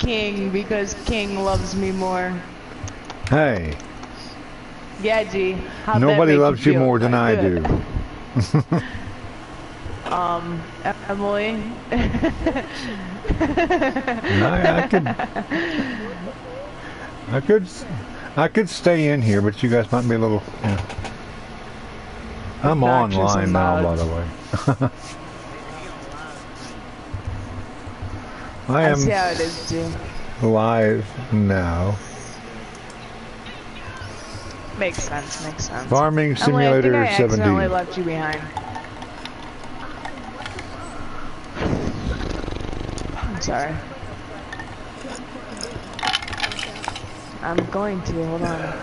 King because King loves me more. Hey. Yeah, G. How'd Nobody that make loves you you feel? more than I do. Emily. I could stay in here, but you guys might be a little. Yeah. I'm online now, by the way. I am. See how it is, G. Live now. Makes sense. Makes sense. Farming Simulator Emily, I think I 17. accidentally left you behind. I'm sorry. I'm going to. Hold on.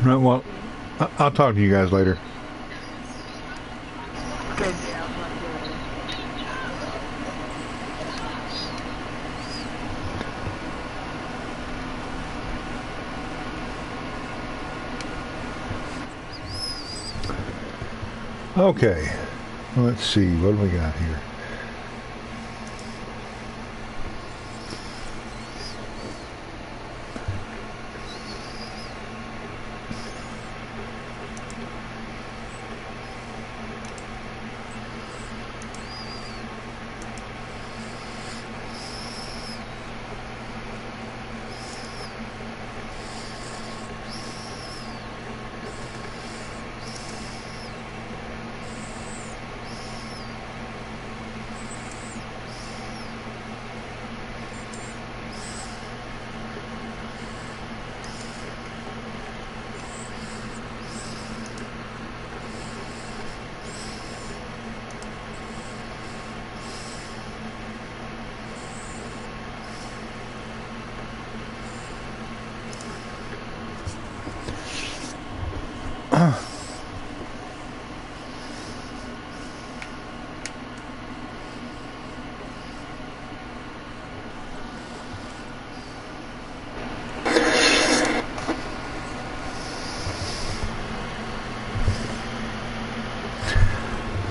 Right, well, I'll talk to you guys later. Good. Okay, let's see, what do we got here?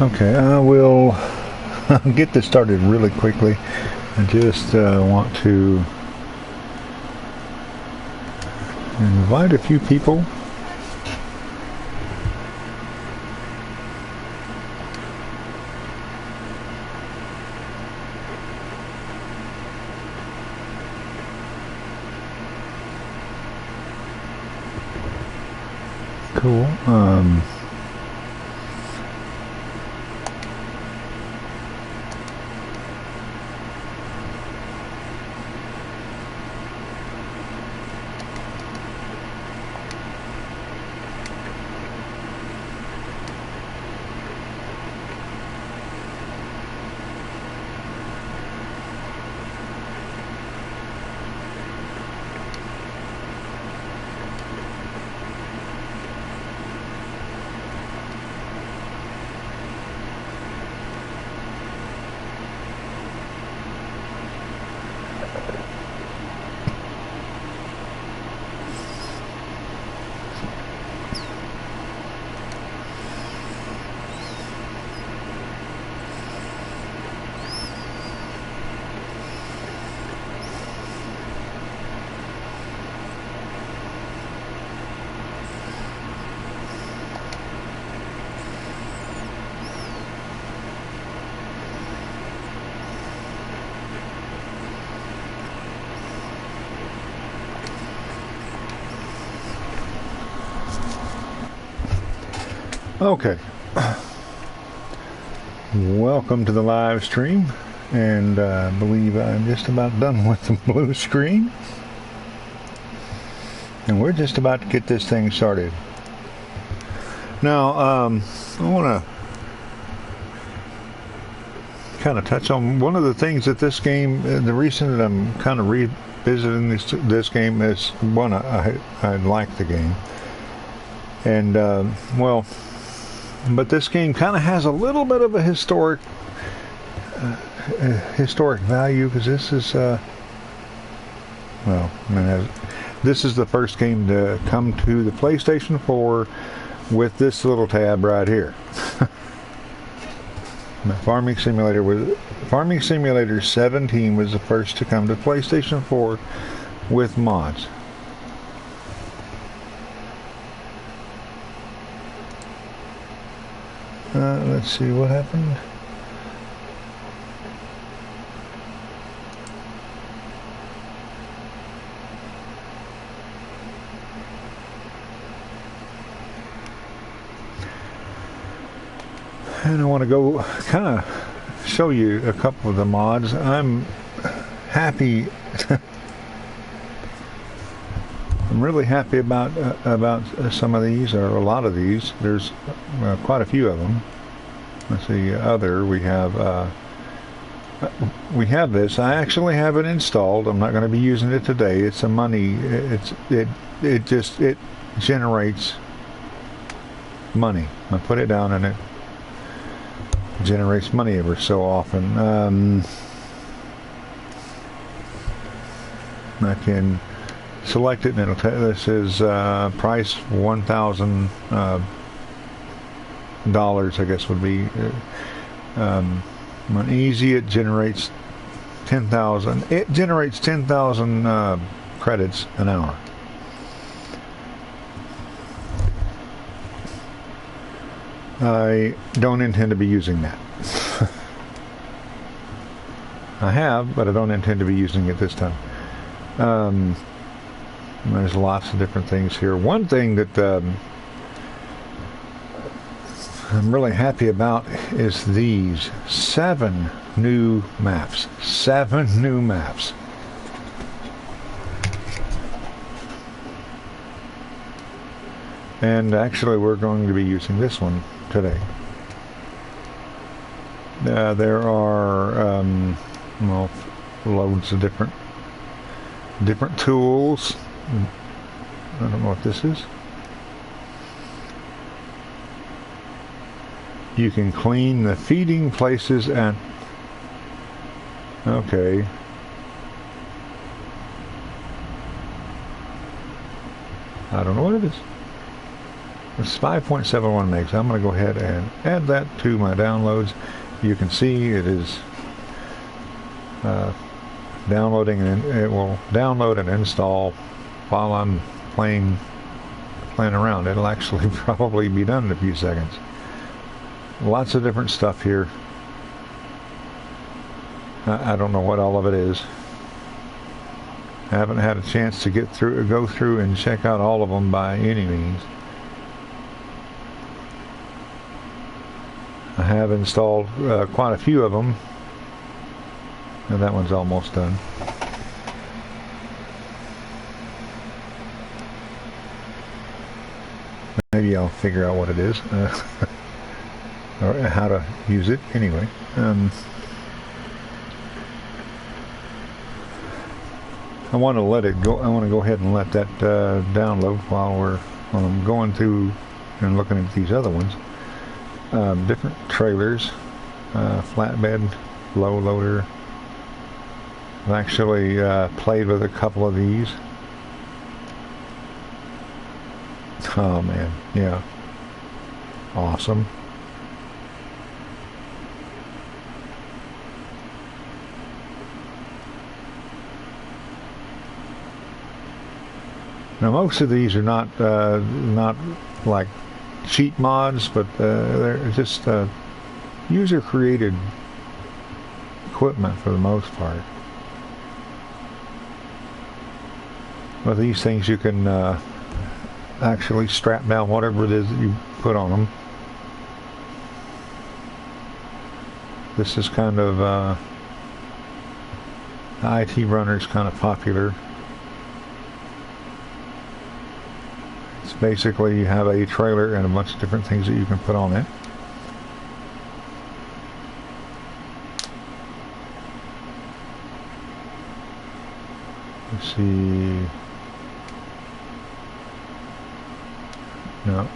Okay, I will get this started really quickly. I just want to invite a few people. Cool. Okay. Welcome to the live stream, and I believe I'm just about done with the blue screen, and we're just about to get this thing started. Now, I want to kind of touch on one of the things that this game, the reason that I'm kind of revisiting this game is, one, I like the game, and well, but this game kind of has a little bit of a historic value, because this is well, I mean, this is the first game to come to the PlayStation 4 with this little tab right here. Farming Simulator 17 was the first to come to PlayStation 4 with mods. Let's see what happened. And I want to go kind of show you a couple of the mods. I'm happy. I'm really happy about some of these, or a lot of these. There's quite a few of them. Let's see. We have this. I actually have it installed. I'm not going to be using it today. It's a money. It generates money. I put it down and it generates money ever so often. I can select it and it'll tell this is price $1,000 I guess would be on easy. It generates 10,000. It generates 10,000 credits an hour. I don't intend to be using that. I have, but I don't intend to be using it this time. There's lots of different things here. One thing that I'm really happy about is these 7 new maps. 7 new maps. And actually we're going to be using this one today. There are well, loads of different tools. I don't know what this is. You can clean the feeding places and okay. I don't know what it is. It's 5.71 megs. I'm going to go ahead and add that to my downloads. You can see it is downloading, and it will download and install while I'm playing around. It'll actually probably be done in a few seconds. Lots of different stuff here. I don't know what all of it is. I haven't had a chance to go through and check out all of them by any means. I have installed quite a few of them, and that one's almost done. Maybe I'll figure out what it is, or how to use it anyway. I want to let it go. I want to go ahead and let that download while I'm going through and looking at these other ones. Different trailers, flatbed, low loader. I've actually played with a couple of these. Oh man, yeah, awesome. Now most of these are not like cheat mods, but they're just user-created equipment for the most part. With these things you can actually strap down whatever it is that you put on them. This is kind of IT runner is kind of popular. It's basically you have a trailer and a bunch of different things that you can put on it. Let's see. No.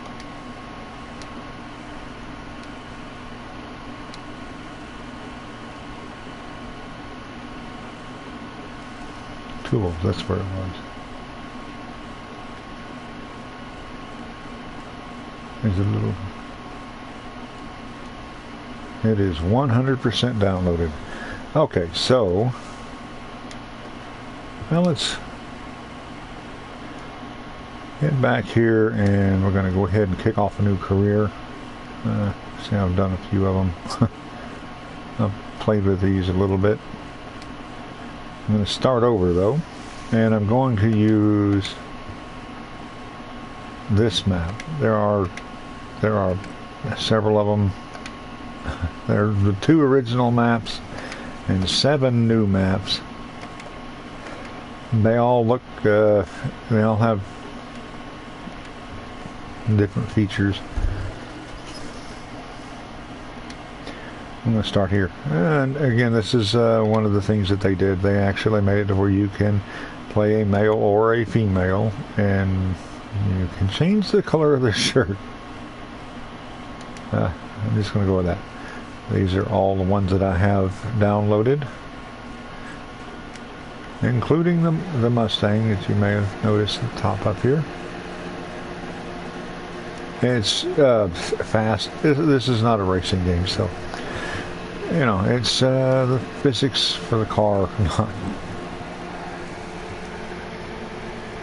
Tools, that's where it was. There's a little It is 100% downloaded. Okay, so now let's get back here, and we're going to go ahead and kick off a new career. See, I've done a few of them. I've played with these a little bit. I'm going to start over though, and I'm going to use this map. There are several of them. There are the 2 original maps and 7 new maps. They all look, they all have different features. I'm going to start here. And again, this is one of the things that they did. They actually made it to where you can play a male or a female, and you can change the color of their shirt. I'm just going to go with that. These are all the ones that I have downloaded, including the Mustang that you may have noticed at the top up here. It's fast. This is not a racing game, so you know, it's the physics for the car, not,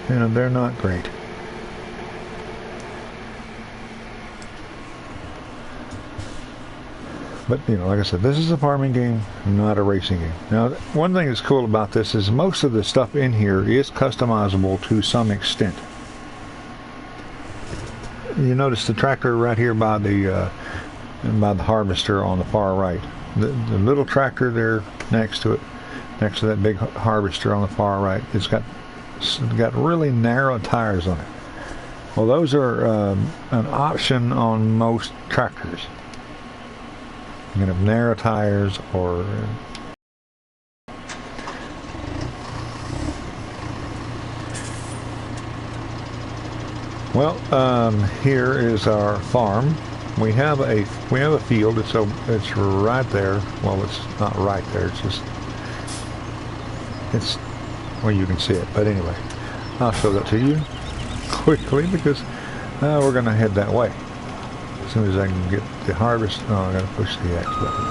you know, they're not great. But, you know, like I said, this is a farming game, not a racing game. Now, one thing that's cool about this is most of the stuff in here is customizable to some extent. You notice the tractor right here by the harvester on the far right. The little tractor there next to it, next to that big harvester on the far right, it's got really narrow tires on it. Well, those are an option on most tractors. You can have narrow tires or well, here is our farm. We have a field. It's right there. Well, it's not right there. It's well, you can see it. But anyway, I'll show that to you quickly because we're going to head that way. As soon as I can get the harvest, oh, I got to push the X button.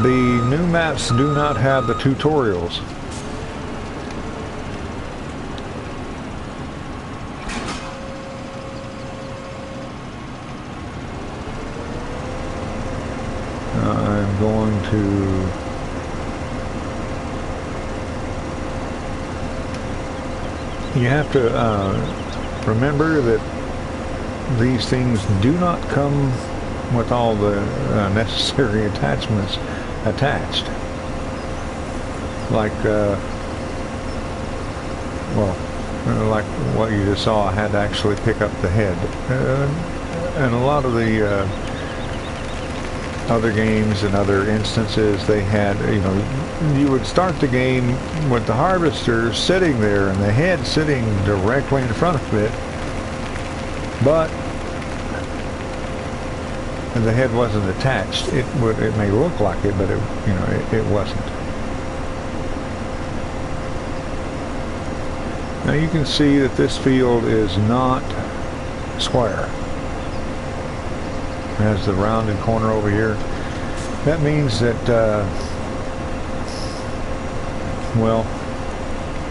The new maps do not have the tutorials. I'm going to you have to remember that these things do not come with all the necessary attachments attached. Like, like what you just saw, I had to actually pick up the head. And a lot of the other games and other instances, they had, you know, you would start the game with the harvester sitting there and the head sitting directly in front of it, but the head wasn't attached. It may look like it, but it wasn't. Now you can see that this field is not square. It has the rounded corner over here. That means that well,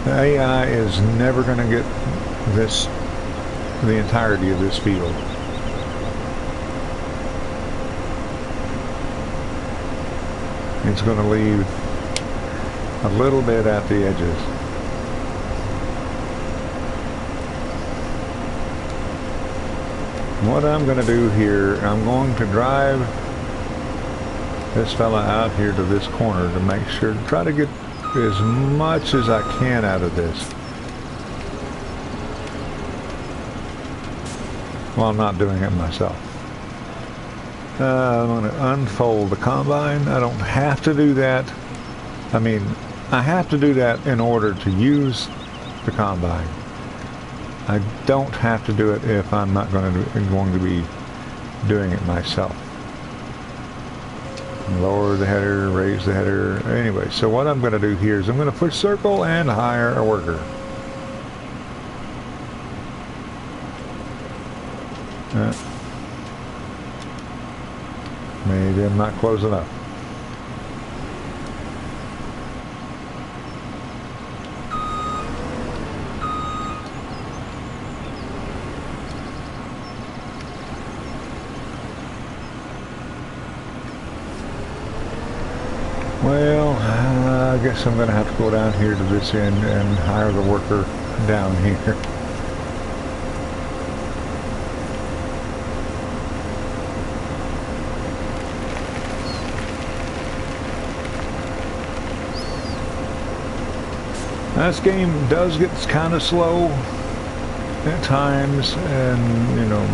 the AI is never going to get the entirety of this field. It's going to leave a little bit at the edges. What I'm going to do here, I'm going to drive this fella out here to this corner to make sure, to try to get as much as I can out of this while not doing it myself. I'm going to unfold the combine. I don't have to do that. I mean, I have to do that in order to use the combine. I don't have to do it if I'm not going to be doing it myself. Lower the header, raise the header. Anyway, so what I'm going to do here is I'm going to push circle and hire a worker. Maybe I'm not close enough. Well, I guess I'm going to have to go down here to this end and hire the worker down here. This game does get kind of slow at times, and you know,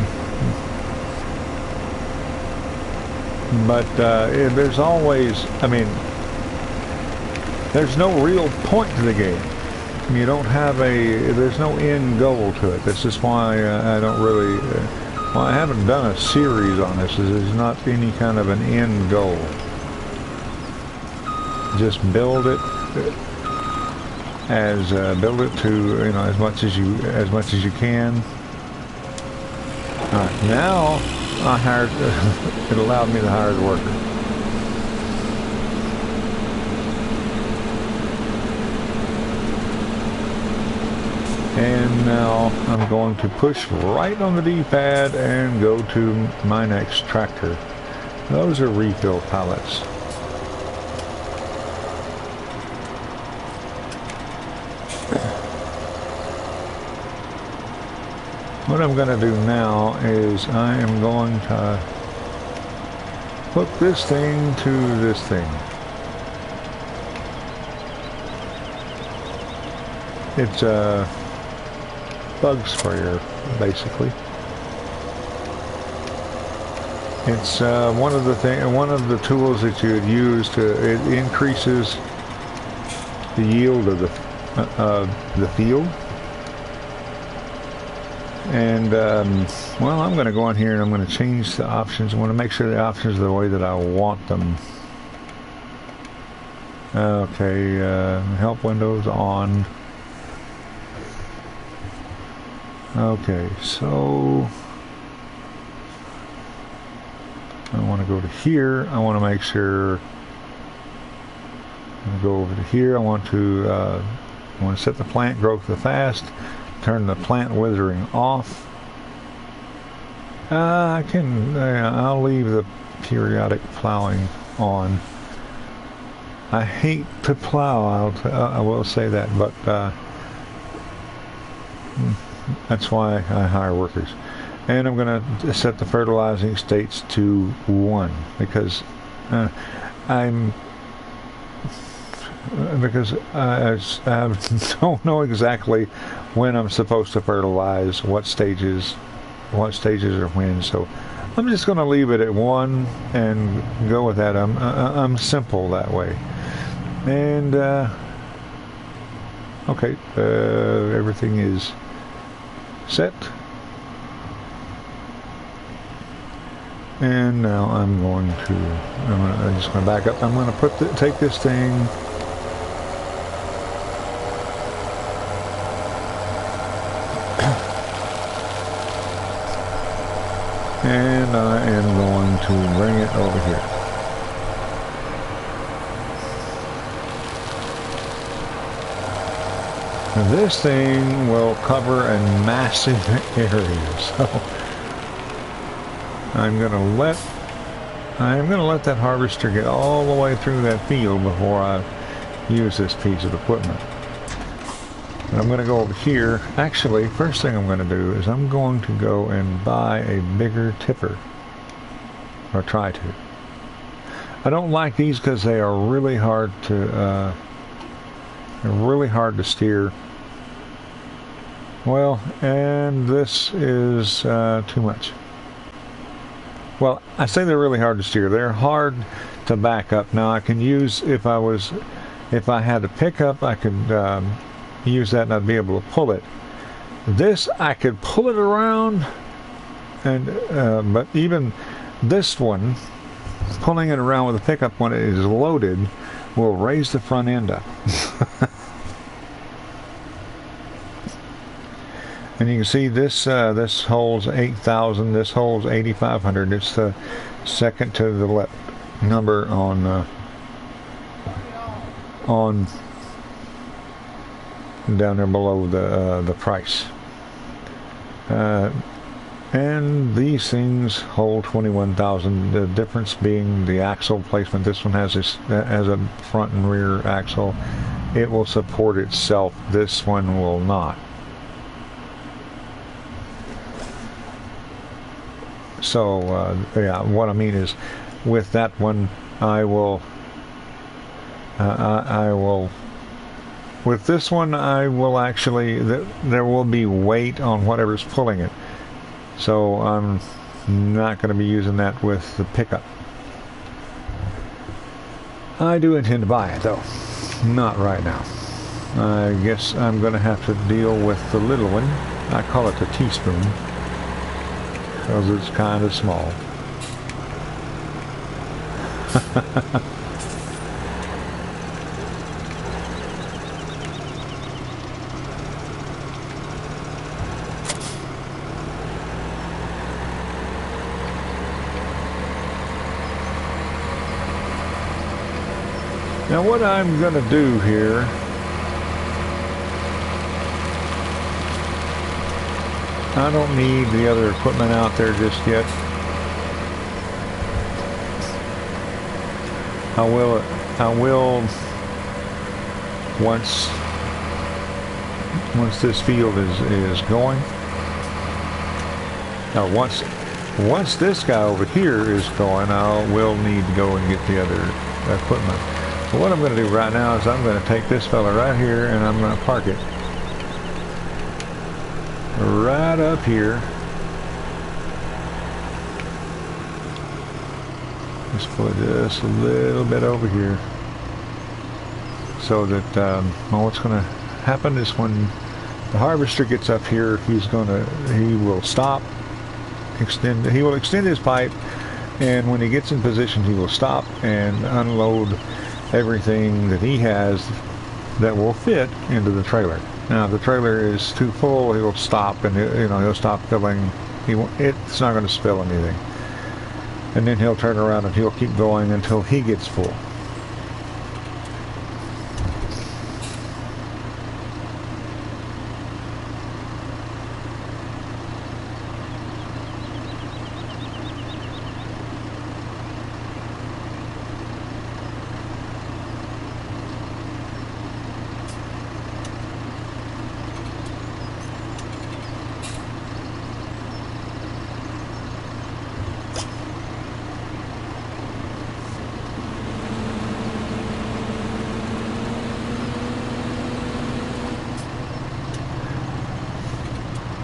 but there's always, I mean, there's no real point to the game. You don't have there's no end goal to it. This is why I don't really, well, I haven't done a series on this. There's not any kind of an end goal. Just build it build it to, you know, as much as you can. All right, now I hired. It allowed me to hire the worker. And now I'm going to push right on the D-pad and go to my next tractor. Those are refill pallets. What I'm going to do now is I am going to hook this thing to this thing. It's a bug sprayer, basically. It's one of the tools that you would use it increases the yield of the field. And well, I'm going to go in here and I'm going to change the options. I want to make sure the options are the way that I want them. Okay, help windows on. Okay, so I want to go to here. I want to make sure. I'm going to go over to here. I want to set the plant growth to fast. Turn the plant withering off. I'll leave the periodic plowing on. I hate to plow. I will say that, but that's why I hire workers. And I'm going to set the fertilizing states to 1 because I don't know exactly when I'm supposed to fertilize, what stages are when. So I'm just going to leave it at 1 and go with that. I'm simple that way. And okay, everything is set. And now I'm just going to back up. I'm going to take this thing. And I am going to bring it over here. Now this thing will cover a massive area, so I'm going to let that harvester get all the way through that field before I use this piece of equipment. And I'm going to go over here. Actually, first thing I'm going to do is I'm going to go and buy a bigger tipper. Or try to. I don't like these because they are really hard to steer. Well, and this is too much. Well, I say they're really hard to steer. They're hard to back up. Now I can use, if I had a pickup, I could use that and I'd be able to pull it. This, I could pull it around, and but even this one, pulling it around with a pickup when it is loaded, will raise the front end up. And you can see this this holds 8,000, this holds 8,500. It's the second to the left number on down there below the price. And these things hold 21,000. The difference being the axle placement. This one has a front and rear axle. It will support itself. This one will not. So yeah, what I mean is, with that one, I will. With this one, I will actually. There will be weight on whatever's pulling it. So I'm not going to be using that with the pickup. I do intend to buy it though. Not right now. I guess I'm going to have to deal with the little one. I call it the teaspoon because it's kind of small. Now what I'm going to do here, I don't need the other equipment out there just yet. I will once this field is going. Now once this guy over here is going, I will need to go and get the other equipment. So what I'm going to do right now is I'm going to take this fella right here and I'm going to park it right up here. Just put this a little bit over here so that well, what's going to happen is when the harvester gets up here, he will stop, he will extend his pipe, and when he gets in position, he will stop and unload everything that he has that will fit into the trailer. Now if the trailer is too full, he'll stop and he'll stop filling. It's not going to spill anything, and then he'll turn around and he'll keep going until he gets full.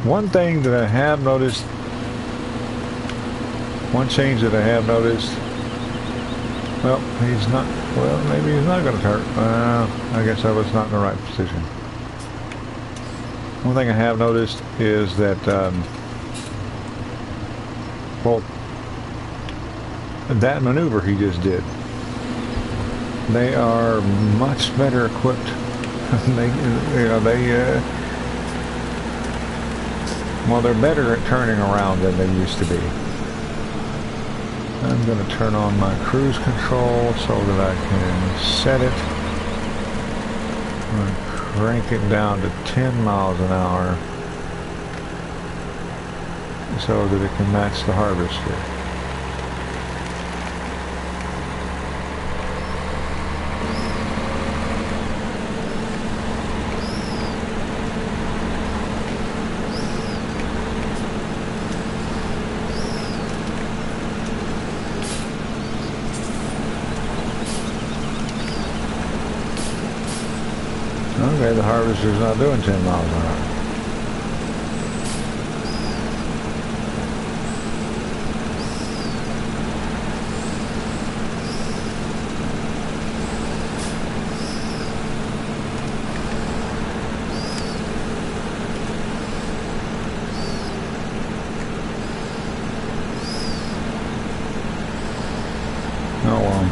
One thing that I have noticed, one change that I have noticed, well, maybe he's not going to turn. I guess I was not in the right position. One thing I have noticed is that, well, that maneuver he just did, they are much better equipped. Well, they're better at turning around than they used to be. I'm going to turn on my cruise control so that I can set it. I'm going to crank it down to 10 miles an hour so that it can match the harvester. Okay, the harvester's not doing 10 miles an hour. Oh well.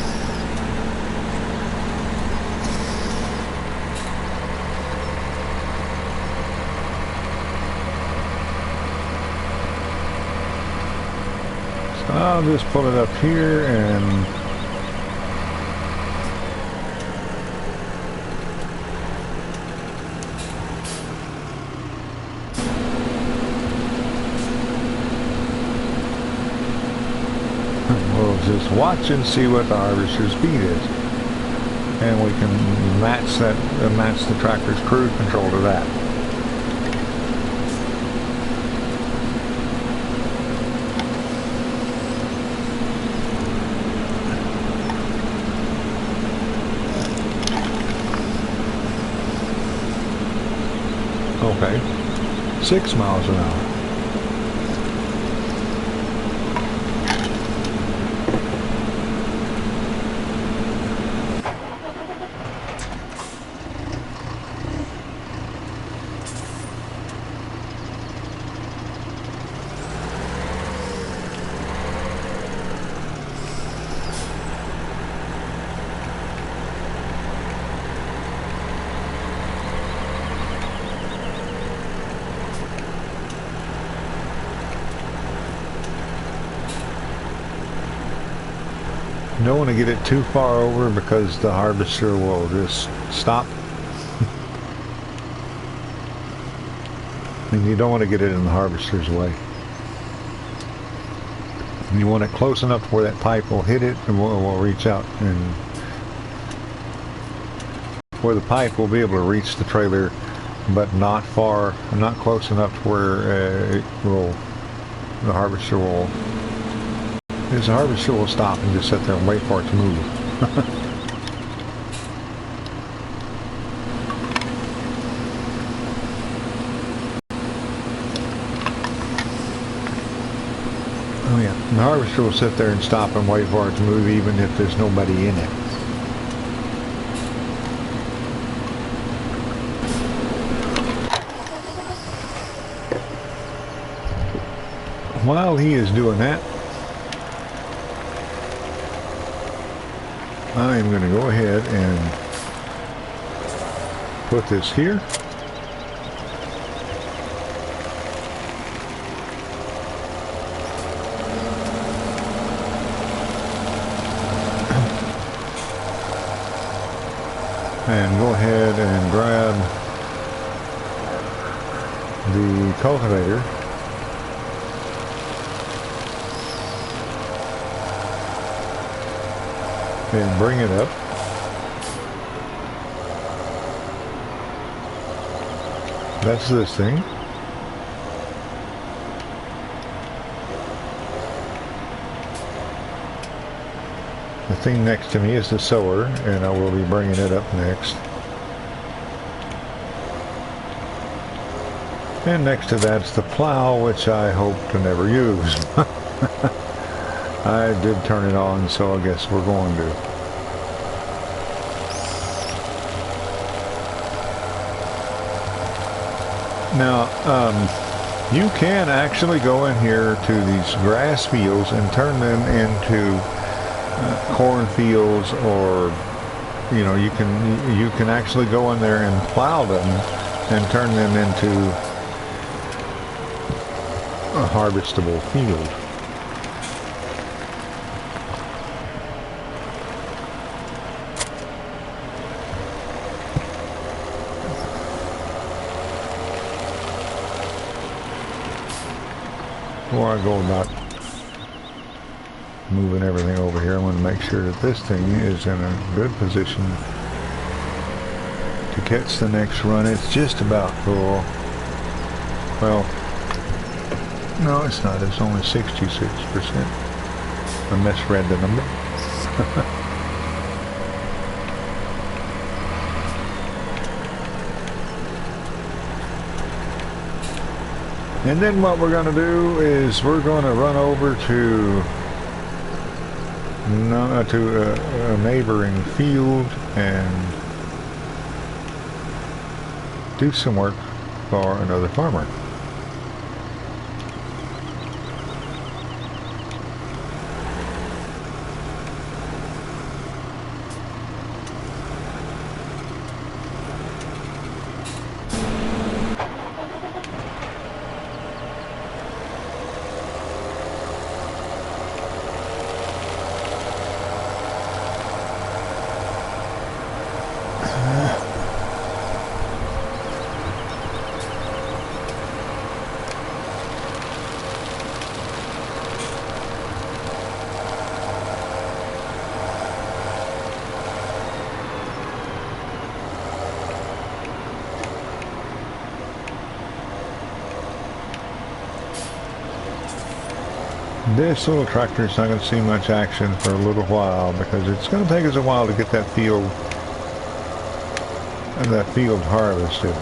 I'll just pull it up here and we'll just watch and see what the harvester's speed is. And we can match the tractor's cruise control to that. Okay, 6 miles an hour. Don't want to get it too far over because the harvester will just stop. And you don't want to get it in the harvester's way. You want it close enough to where that pipe will hit it and will reach out, and where the pipe will be able to reach the trailer, but not far, not close enough to where the harvester will stop and just sit there and wait for it to move. Oh yeah, the harvester will sit there and stop and wait for it to move even if there's nobody in it. While he is doing that, I'm going to go ahead and put this here. And go ahead and grab the cultivator. And bring it up. That's this thing. The thing next to me is the sower, and I will be bringing it up next. And next to that's the plow, which I hope to never use. I did turn it on, so I guess we're going to. Now, you can actually go in here to these grass fields and turn them into corn fields, or you know, you can actually go in there and plow them and turn them into a harvestable field. Before I go about moving everything over here, I want to make sure that this thing is in a good position to catch the next run. It's just about full. Well, no, it's not. It's only 66%. I misread the number. And then what we're going to do is we're going to run over to a neighboring field and do some work for another farmer. This little tractor is not going to see much action for a little while because it's going to take us a while to get that field harvested.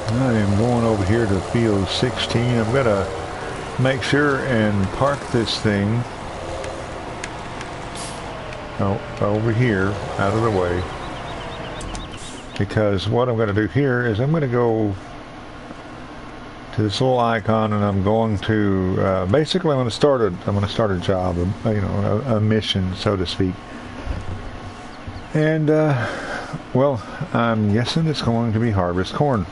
I am going over here to field 16. I'm going to make sure and park this thing over here out of the way, because what I'm going to do here is I'm going to go to this little icon and I'm going to basically I'm going to start a job, a mission, so to speak. And well, I'm guessing it's going to be harvest corn.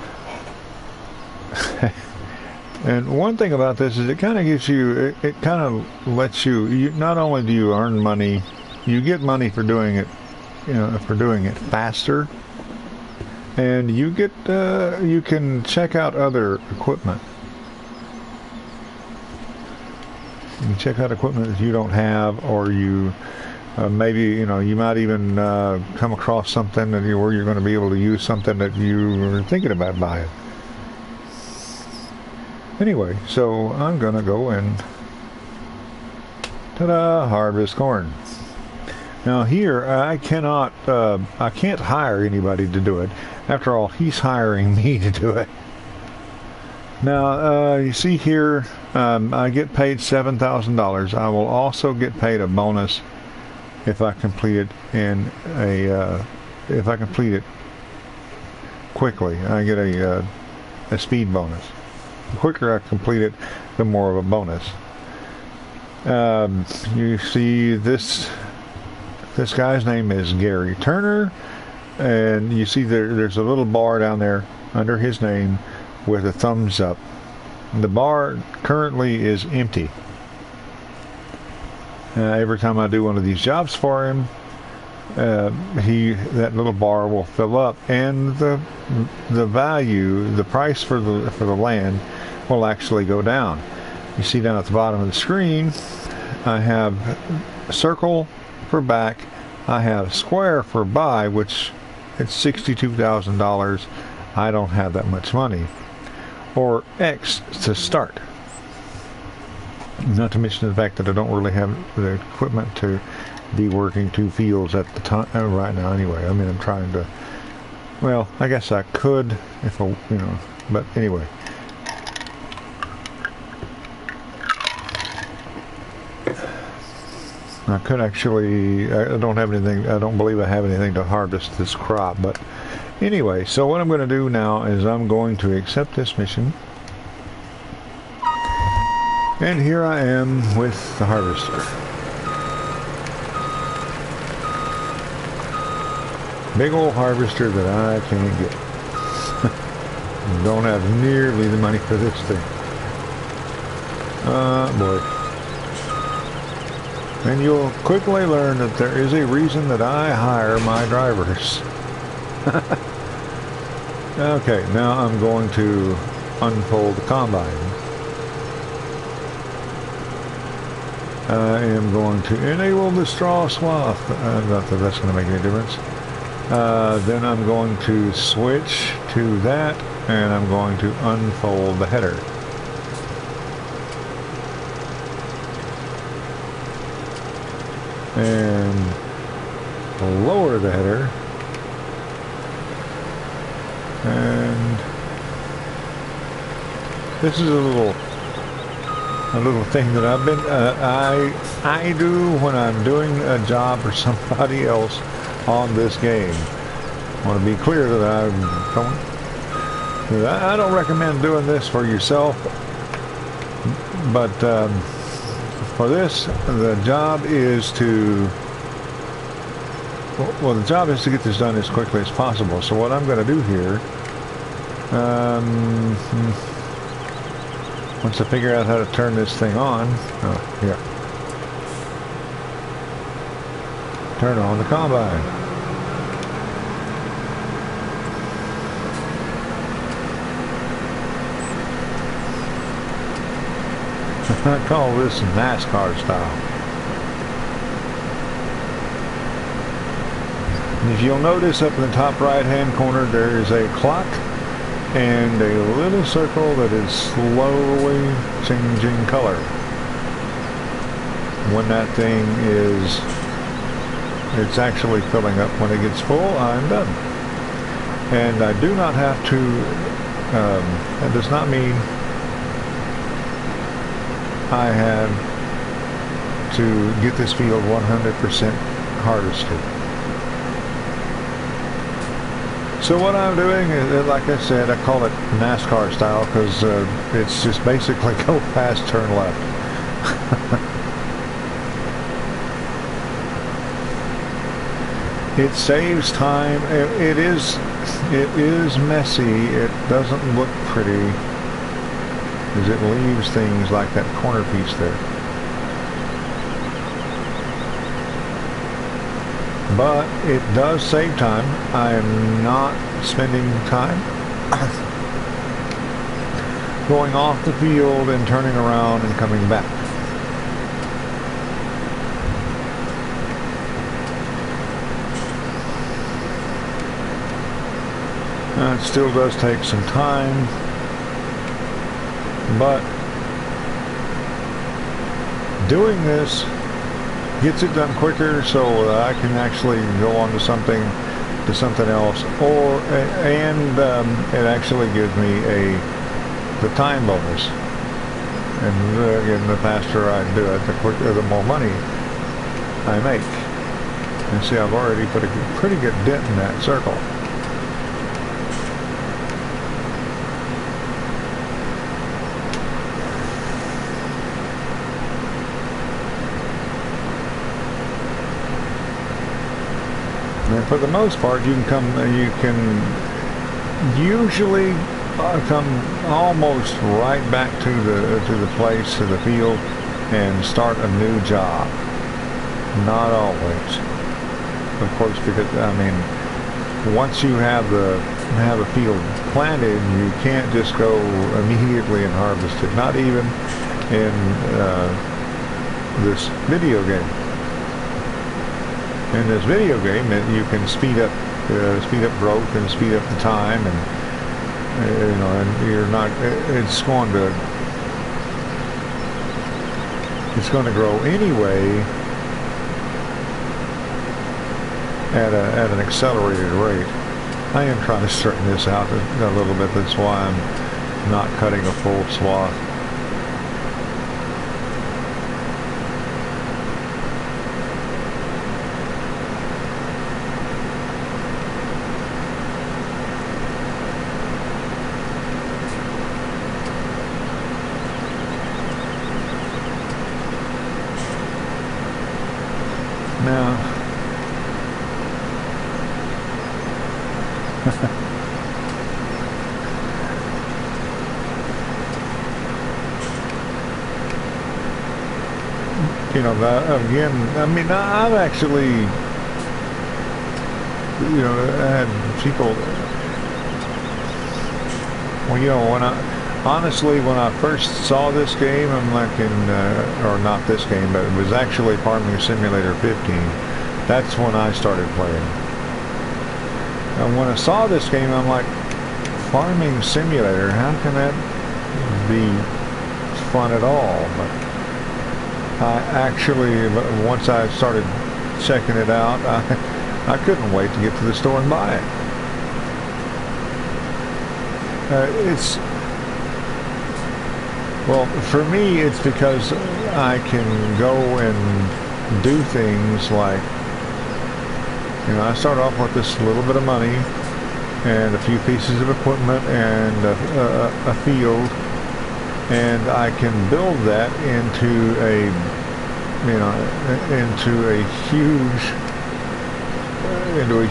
And one thing about this is it kind of gives you, it kind of lets you, not only do you earn money, you get money for doing it, for doing it faster, and you get, you can check out other equipment. You can check out equipment that you don't have, or you maybe, you might even come across something that where you're going to be able to use something that you were thinking about buying. Anyway, so I'm gonna go and ta-da, harvest corn. Now here I can't hire anybody to do it. After all, he's hiring me to do it. Now you see here, I get paid $7,000. I will also get paid a bonus if I complete it if I complete it quickly. I get a speed bonus. The quicker I complete it, the more of a bonus. You see this guy's name is Gary Turner, and you see there's a little bar down there under his name with a thumbs up. The bar currently is empty. Every time I do one of these jobs for him, that little bar will fill up, and the value, the price for the land will actually go down. You see down at the bottom of the screen, I have circle for back, I have square for buy, which it's $62,000. I don't have that much money. Or X to start. Not to mention the fact that I don't really have the equipment to be working two fields at the time right now. Anyway, I mean, I'm trying to. Well, I guess I could if I, but anyway. I could actually. I don't have anything. I don't believe I have anything to harvest this crop. But anyway, so what I'm going to do now is I'm going to accept this mission. And here I am with the harvester. Big old harvester that I can't get. Don't have nearly the money for this thing. Boy. And you'll quickly learn that there is a reason that I hire my drivers. Okay, now I'm going to unfold the combine. I am going to enable the straw swath. Not that that's going to make any difference. Then I'm going to switch to that, and I'm going to unfold the header. And lower the header. And this is a little thing that I've been I do when I'm doing a job for somebody else on this game. I want to be clear that I don't recommend doing this for yourself, but for this, the job is to get this done as quickly as possible. So what I'm going to do here, Once I figure out how to turn this thing on, yeah. Turn on the combine. I call this NASCAR style. And if you'll notice up in the top right hand corner there is a clock and a little circle that is slowly changing color. When that thing is, it's actually filling up. When it gets full, I'm done. And I do not have to, that does not mean I have to get this field 100% harvested. So what I'm doing is, like I said, I call it NASCAR style because it's just basically go fast, turn left. It saves time. It is messy. It doesn't look pretty because it leaves things like that corner piece there. But it does save time. I am not spending time going off the field and turning around and coming back. It still does take some time, but doing this gets it done quicker, so I can actually go on to something else, and it actually gives me the time bonus. And again, the faster I do it, the more money I make. And see, I've already put a pretty good dent in that circle. And for the most part, you can usually come almost right back to the place, to the field, and start a new job. Not always, of course, because I mean, once you have a field planted, you can't just go immediately and harvest it. Not even in this video game. In this video game, you can speed up growth and speed up the time, and and you're not. It's going to grow anyway at an accelerated rate. I am trying to straighten this out a little bit. That's why I'm not cutting a full swath. Now, again, I mean, I've actually, had people, when I first saw this game, I'm like or not this game, but it was actually Farming Simulator 15. That's when I started playing. And when I saw this game, I'm like, Farming Simulator, how can that be fun at all? But I actually, once I started checking it out, I couldn't wait to get to the store and buy it. Well, for me, it's because I can go and do things like, I start off with this little bit of money and a few pieces of equipment and a field, and I can build that into a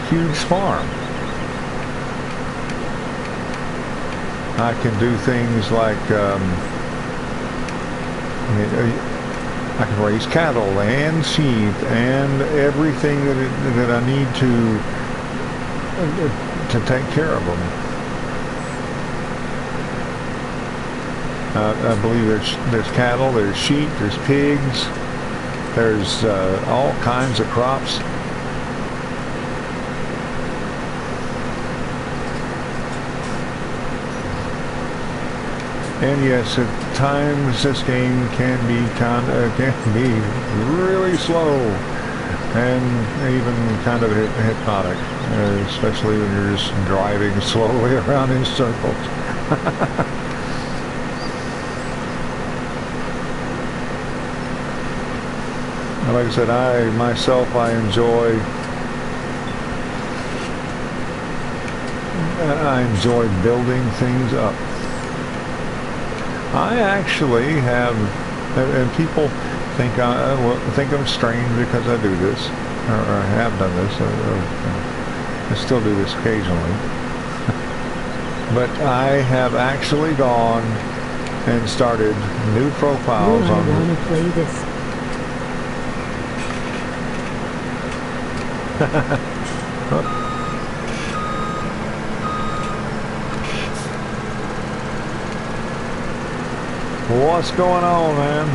huge farm. I can do things like I can raise cattle and sheep and everything that I need to take care of them. I believe there's cattle, there's sheep, there's pigs, there's all kinds of crops. And yes, at times this game can be really slow and even kind of hypnotic, especially when you're just driving slowly around in circles. Like I said, I enjoy building things up. I actually have, and people think I'm strange because I do this, or I have done this. I still do this occasionally. But I have actually gone and started new profiles on. I want to play this. What's going on, man?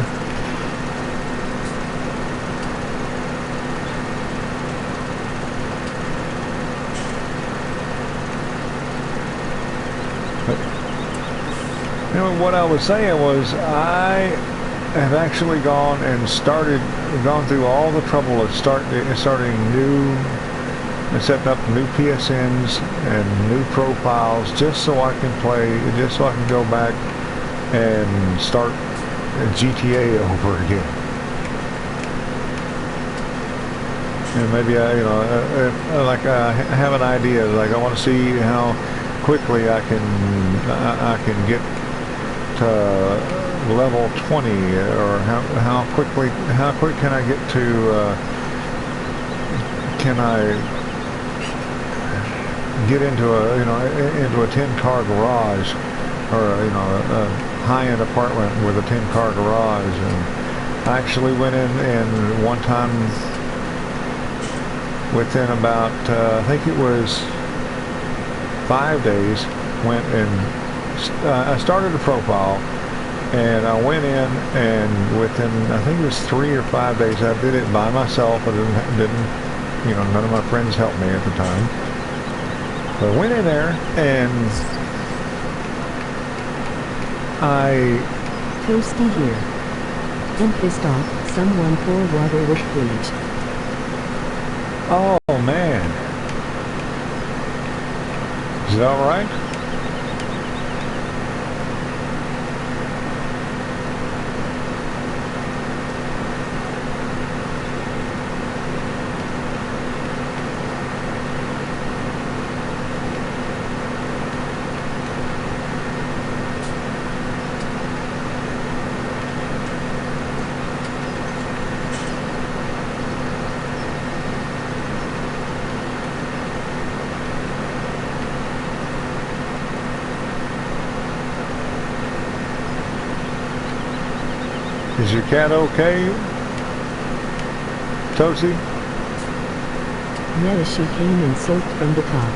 But, you know, what I was saying was I have actually gone through all the trouble of starting new and setting up new PSNs and new profiles just so I can go back and start GTA over again. And maybe I have an idea. Like I want to see how quickly I can get to level 20, or how quick can I get to? Can I get into a 10-car garage, or a high-end apartment with a 10-car garage? And I actually went in and one time, within about I think it was 5 days, went and I started a profile, and I went in, and within I think it was 3 or 5 days, I did it by myself. I didn't none of my friends helped me at the time. But I went in there and Toasty here. I'm pissed off. Someone pour water with bleach. Oh man. Is that all right? Is your cat okay, Tosie? Yeah, she came and soaked from the top.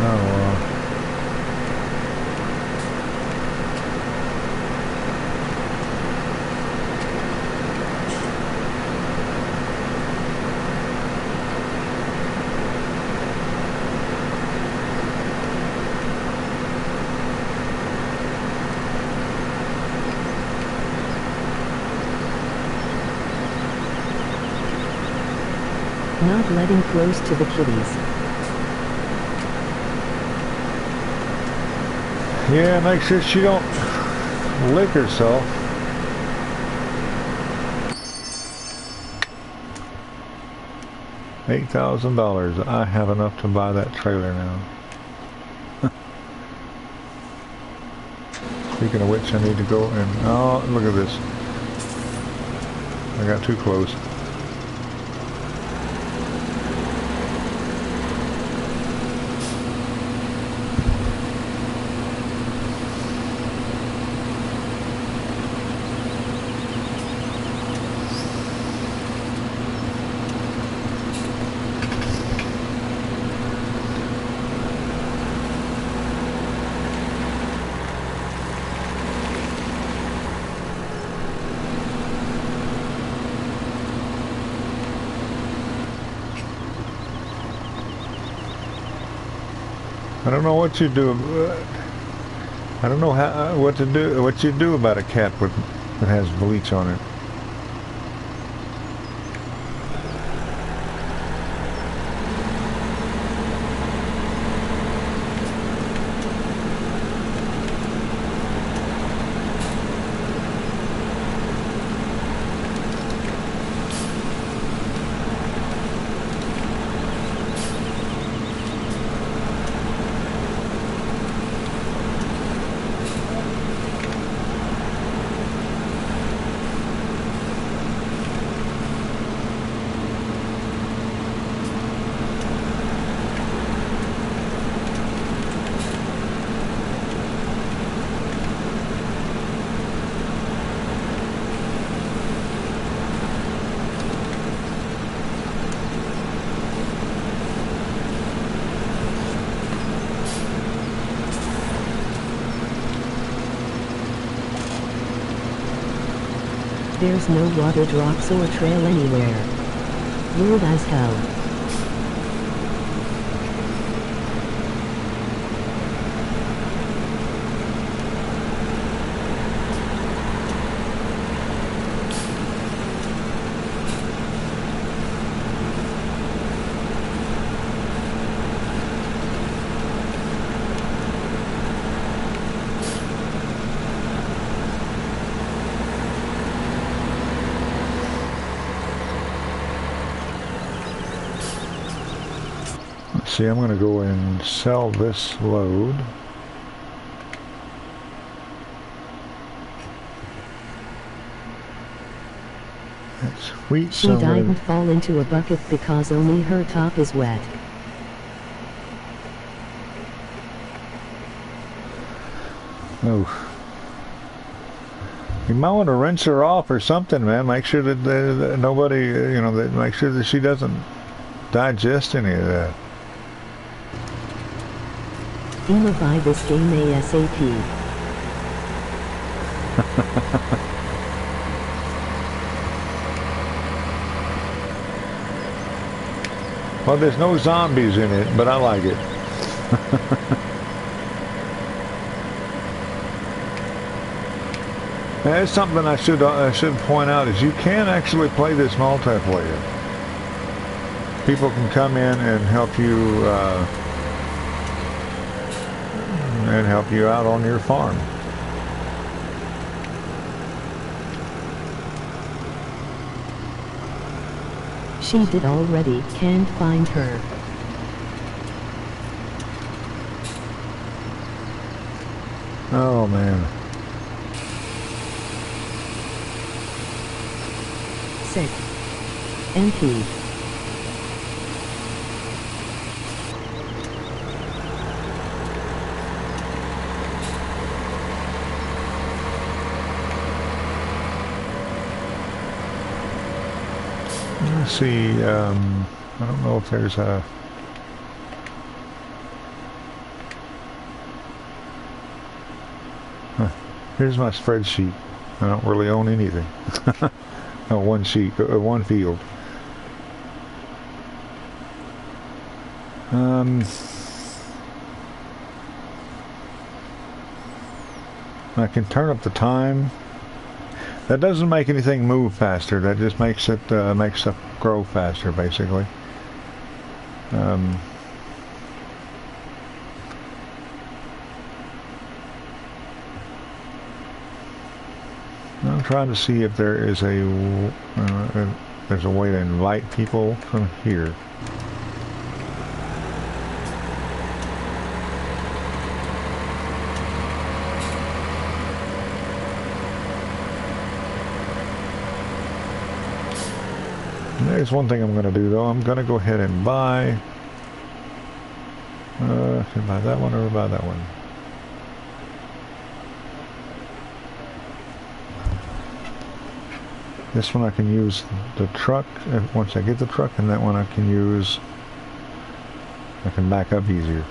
Oh, Not letting close to the kitties. yeah, make sure she don't lick herself. $8,000. I have enough to buy that trailer now. Speaking of which, I need to go and... oh, look at this. I got too close. I don't know what you do. I don't know how what to do. What you do about a cat with that has bleach on it. There's no water drops or trail anywhere. Weird as hell. See, I'm going to go and sell this load. That's wheat. She died and fall into a bucket because only her top is wet. Oh. You might want to rinse her off or something, man. Make sure that nobody, you know, make sure that she doesn't digest any of that. Ema, buy this game ASAP. Well, there's no zombies in it, but I like it. That's something I should point out is you can actually play this multiplayer. People can come in and help you out on your farm. She did already, can't find her. Oh man. Sick. MP. Let's see, I don't know if there's a... Here's my spreadsheet. I don't really own anything. No, one sheet, one field. I can turn up the time. That doesn't make anything move faster. That just makes it makes stuff grow faster, basically. I'm trying to see if there is there's a way to invite people from here. There's one thing I'm going to do though. I'm going to go ahead and buy. Should I buy that one or buy that one? This one I can use the truck once I get the truck, and that one I can use. I can back up easier.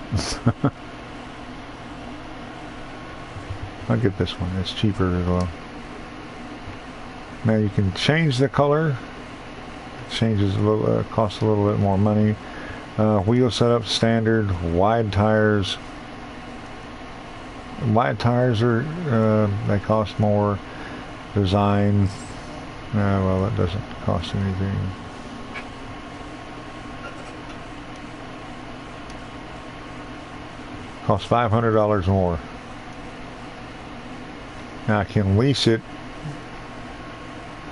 I'll get this one. It's cheaper as well. Now you can change the color. Changes a little, costs a little bit more money. Wheel setup standard, wide tires. Wide tires are they cost more. Design, well, that doesn't cost anything. Costs $500 more. Now I can lease it,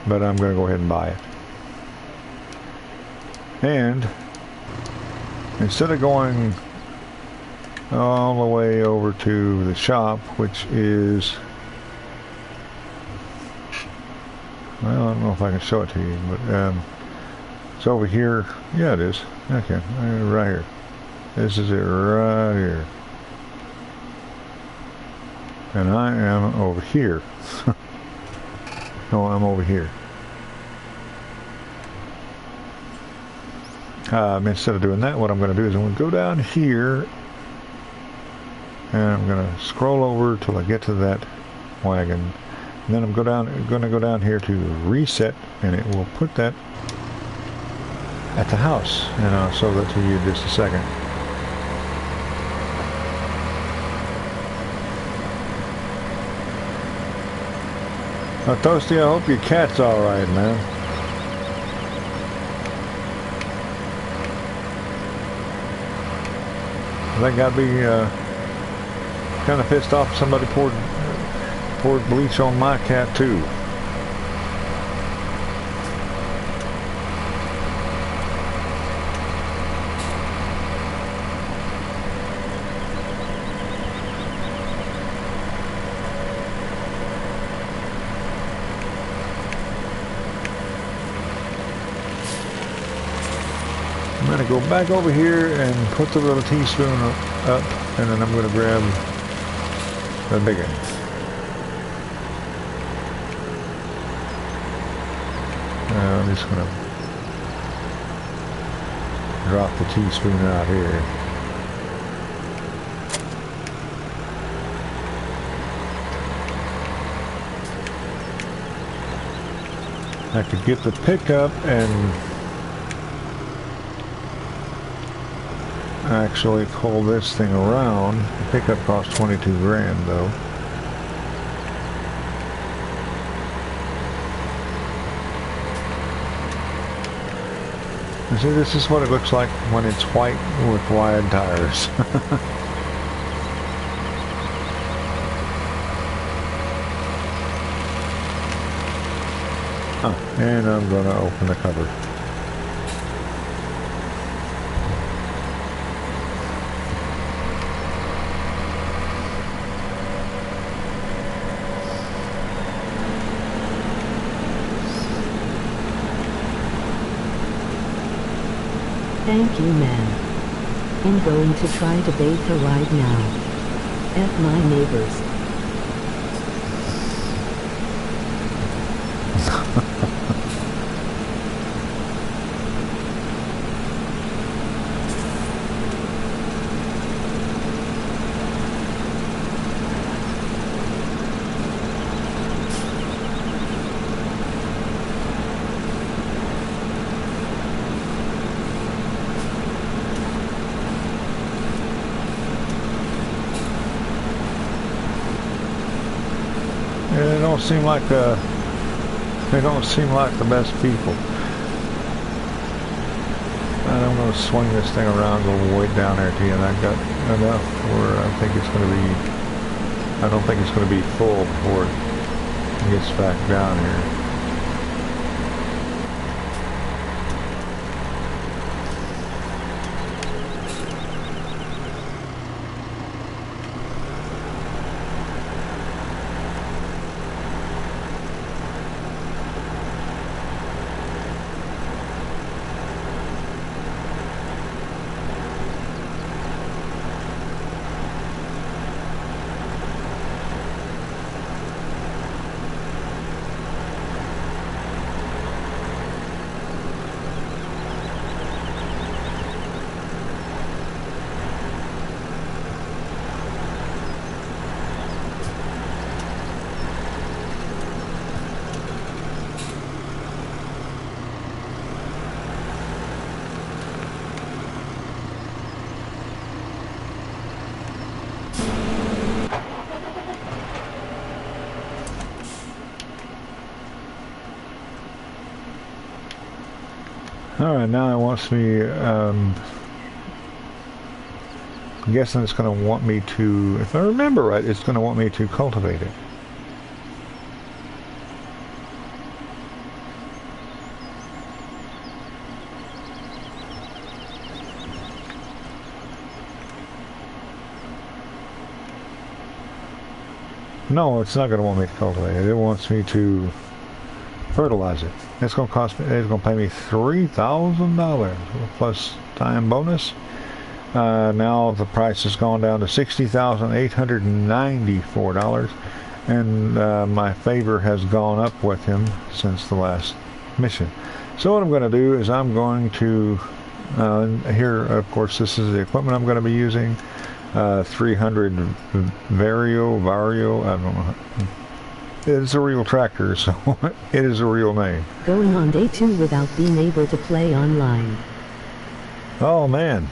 but I'm going to go ahead and buy it. And instead of going all the way over to the shop, which is, well, I don't know if I can show it to you, but it's over here. Yeah, it is. Okay, right here. This is it right here. And I am over here. No, I'm over here. Instead of doing that, what I'm going to do is I'm going to go down here, and I'm going to scroll over till I get to that wagon. And then I'm going to go down here to reset, and it will put that at the house. And I'll show that to you in just a second. Now, Toasty, I hope your cat's all right, man. I think I'd be kind of pissed off if somebody poured bleach on my cat too. I'm going to go back over here and put the little teaspoon up, and then I'm going to grab the big one. I'm just going to drop the teaspoon out here. I could get the pickup and actually pull this thing around. The pickup costs 22 grand though. You see, this is what it looks like when it's white with wide tires. And I'm going to open the cover. Thank you, ma'am. I'm going to try to bait her right now. F my neighbors. They don't seem like the best people. And I'm going to swing this thing around, go way down there to you, and I've got enough where I think it's going to be. I don't think it's going to be full before it gets back down here. Alright, now it wants me, I'm guessing it's going to want me to, if I remember right, it's going to want me to cultivate it. No, it's not going to want me to cultivate it. It wants me to fertilize it. It's going to cost me. It's going to pay me $3,000 plus time bonus. Now the price has gone down to $60,894, and my favor has gone up with him since the last mission. So what I'm going to do is I'm going to here. Of course, this is the equipment I'm going to be using. 300 Vario, I don't know. It's a real tractor, so it is a real name. Going on day 2 without being able to play online. Oh man.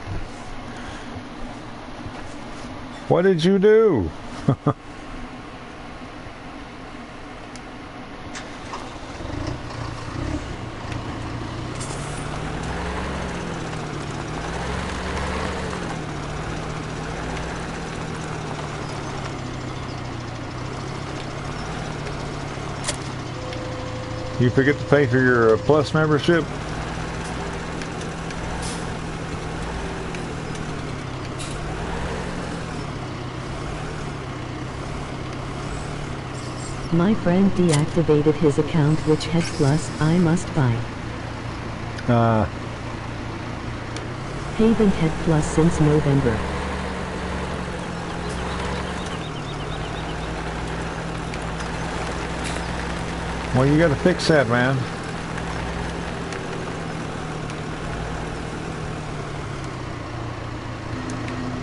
What did you do? You forget to pay for your Plus membership? My friend deactivated his account, which had Plus. I must buy. Haven't had Plus since November. Well, you got to fix that, man.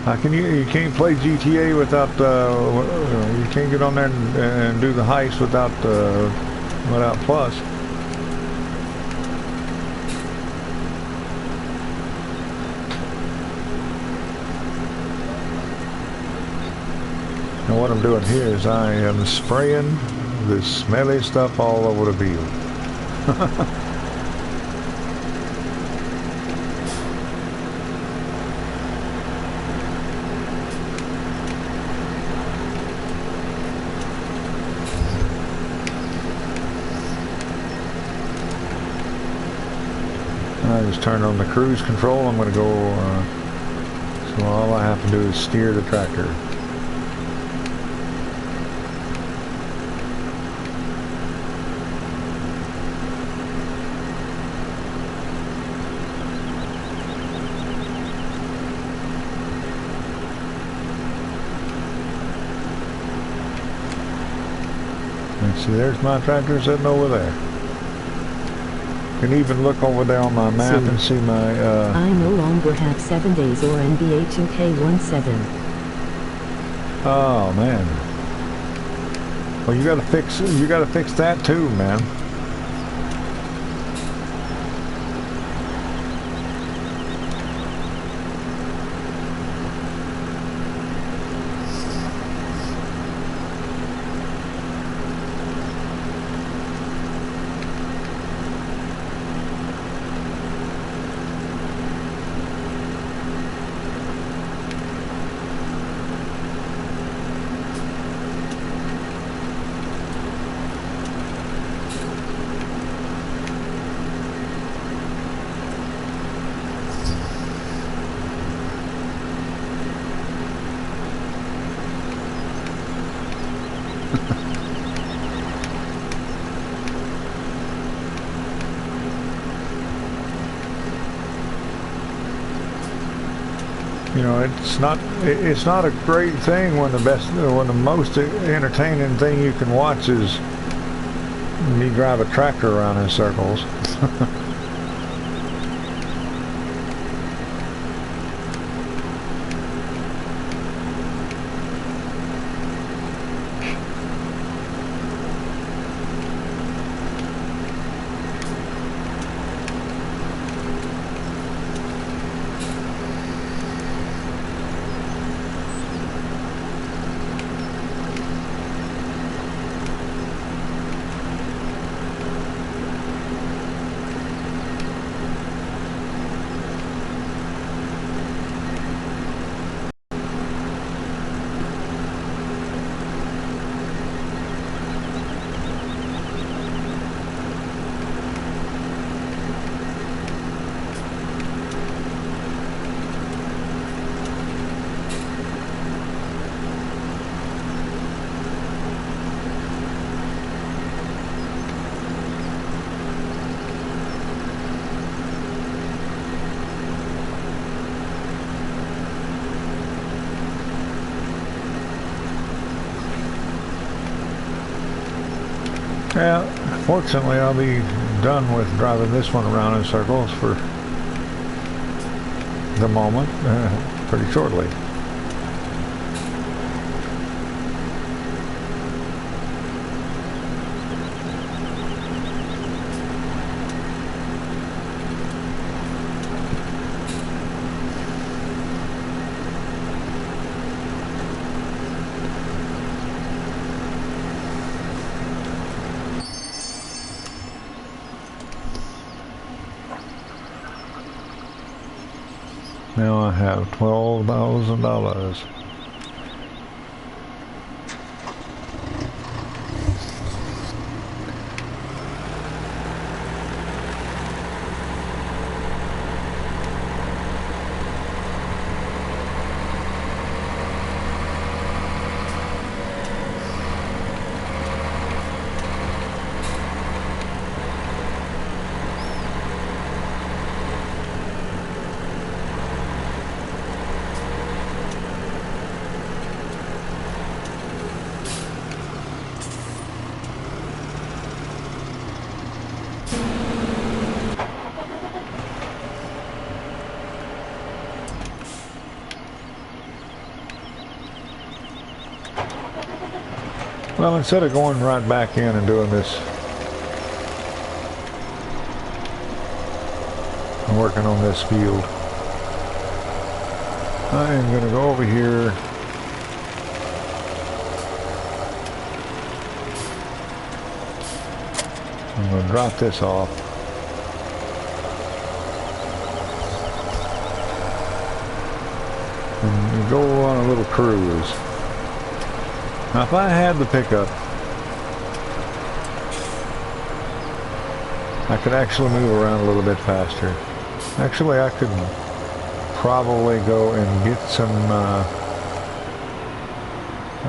How can you can't play GTA without you can't get on there and do the heist without Plus. And what I'm doing here is I am spraying the smelly stuff all over the field. I just turned on the cruise control. I'm going to go, so all I have to do is steer the tractor. See, there's my tractor sitting over there. You can even look over there on my map and see my, I no longer have 7 days or NBA 2K17. Oh, man. Well, you gotta fix that too, man. You know, it's not a great thing when the most entertaining thing you can watch is me drive a tractor around in circles. Yeah, fortunately I'll be done with driving this one around in circles for the moment, pretty shortly. Now I have $12,000. Well, instead of going right back in and doing this, I'm working on this field. I am going to go over here. I'm going to drop this off. And go on a little cruise. Now, if I had the pickup, I could actually move around a little bit faster. Actually, I could probably go and get some,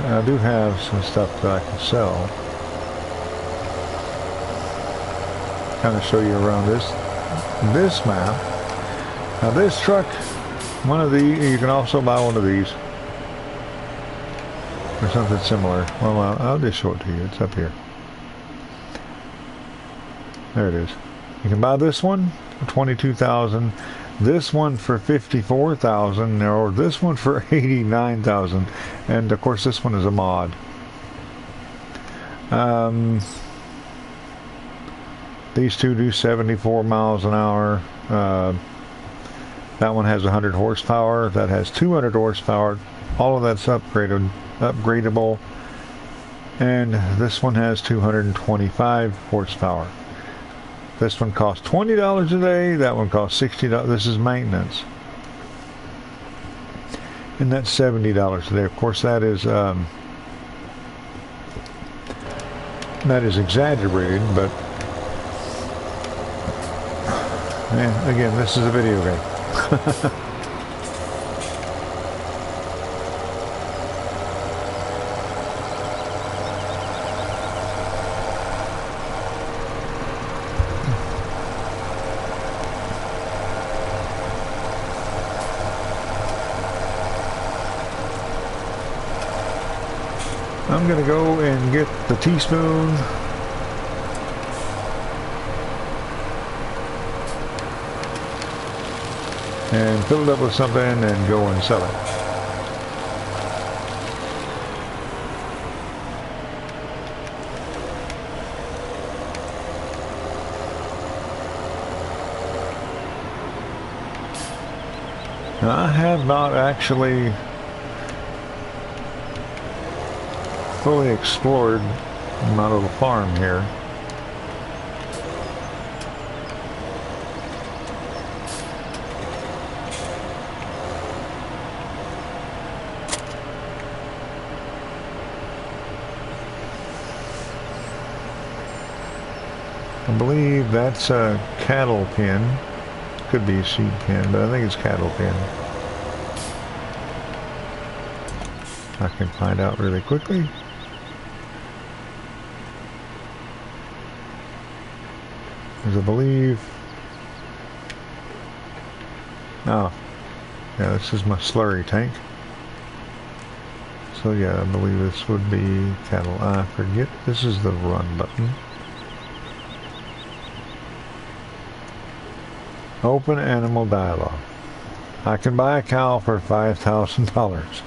I do have some stuff that I can sell. Kind of show you around this map. Now this truck, one of these, you can also buy one of these. Or something similar. Well, I'll just show it to you. It's up here. There it is. You can buy this one for $22,000, this one for $54,000, or this one for $89,000, and of course this one is a mod. These two do 74 miles an hour. That one has 100 horsepower. That has 200 horsepower. All of that's upgradable, and this one has 225 horsepower. This one costs $20 a day, that one costs $60. This is maintenance, and that's $70 a day. Of course, that is exaggerated, but man, again, this is a video game. I'm going to go and get the teaspoon. And fill it up with something and go and sell it. Now, I have not actually fully explored my little farm here. I believe that's a cattle pen. Could be a sheep pen, but I think it's cattle pen. I can find out really quickly. Because I believe... Oh, yeah, this is my slurry tank. So yeah, I believe this would be cattle. I forget, this is the run button. Open animal dialogue. I can buy a cow for $5,000.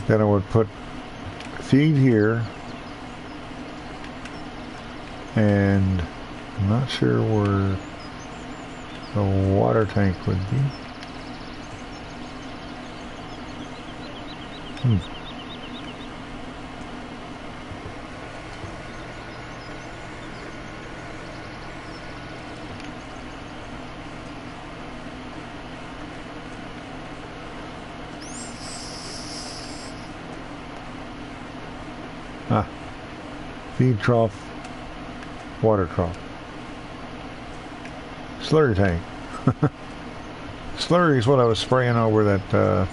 Then I would put feed here, and I'm not sure where the water tank would be. Feed trough, water trough, slurry tank. Slurry is what I was spraying over that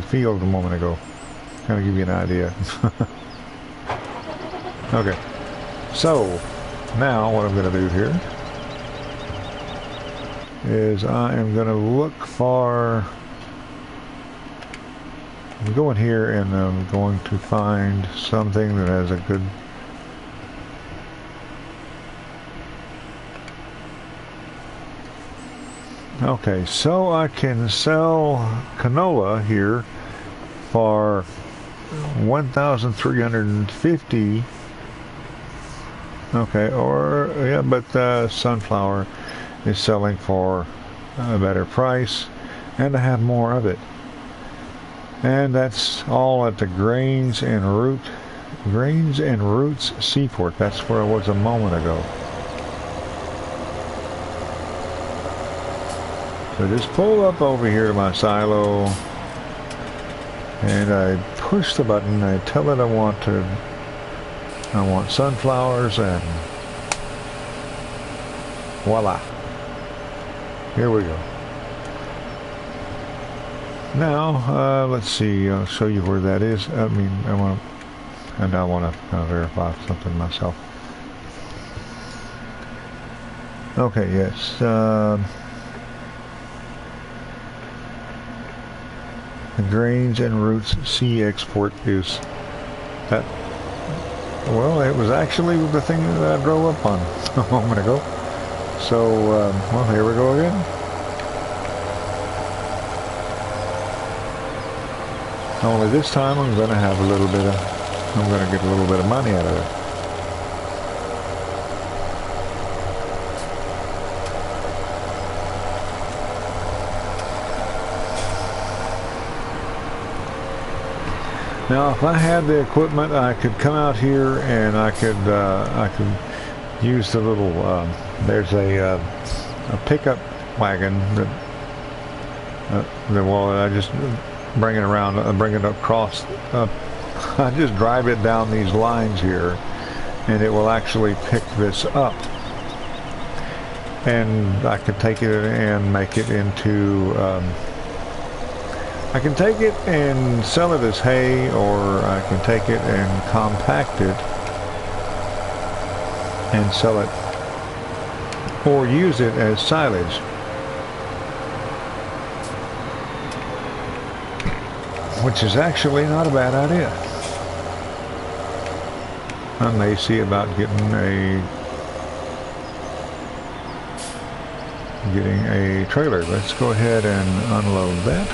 field a moment ago. Kind of give you an idea. Okay, so now what I'm going to do here is I am going to look for. I'm going here and I'm going to find something that has a good okay, so I can sell canola here for 1,350. Okay, or yeah, but sunflower is selling for a better price and I have more of it. And that's all at the Grains and Roots Seaport. That's where I was a moment ago. So just pull up over here to my silo, and I push the button. I tell it I want sunflowers, and voila. Here we go. Now, let's see, I'll show you where that is. I want to kind of verify something myself. Okay, yes. The Grains and Roots Sea Export is that. Well, it was actually the thing that I drove up on a moment ago. So, well, here we go again. Only this time I'm going to have I'm going to get a little bit of money out of it. Now, if I had the equipment, I could come out here and I could use the little, there's a pickup wagon that, I just bring it around, bring it across, I just drive it down these lines here and it will actually pick this up. And I could take it and make it into, I can take it and sell it as hay, or I can take it and compact it and sell it, or use it as silage. Which is actually not a bad idea. I may see about getting a trailer. Let's go ahead and unload that.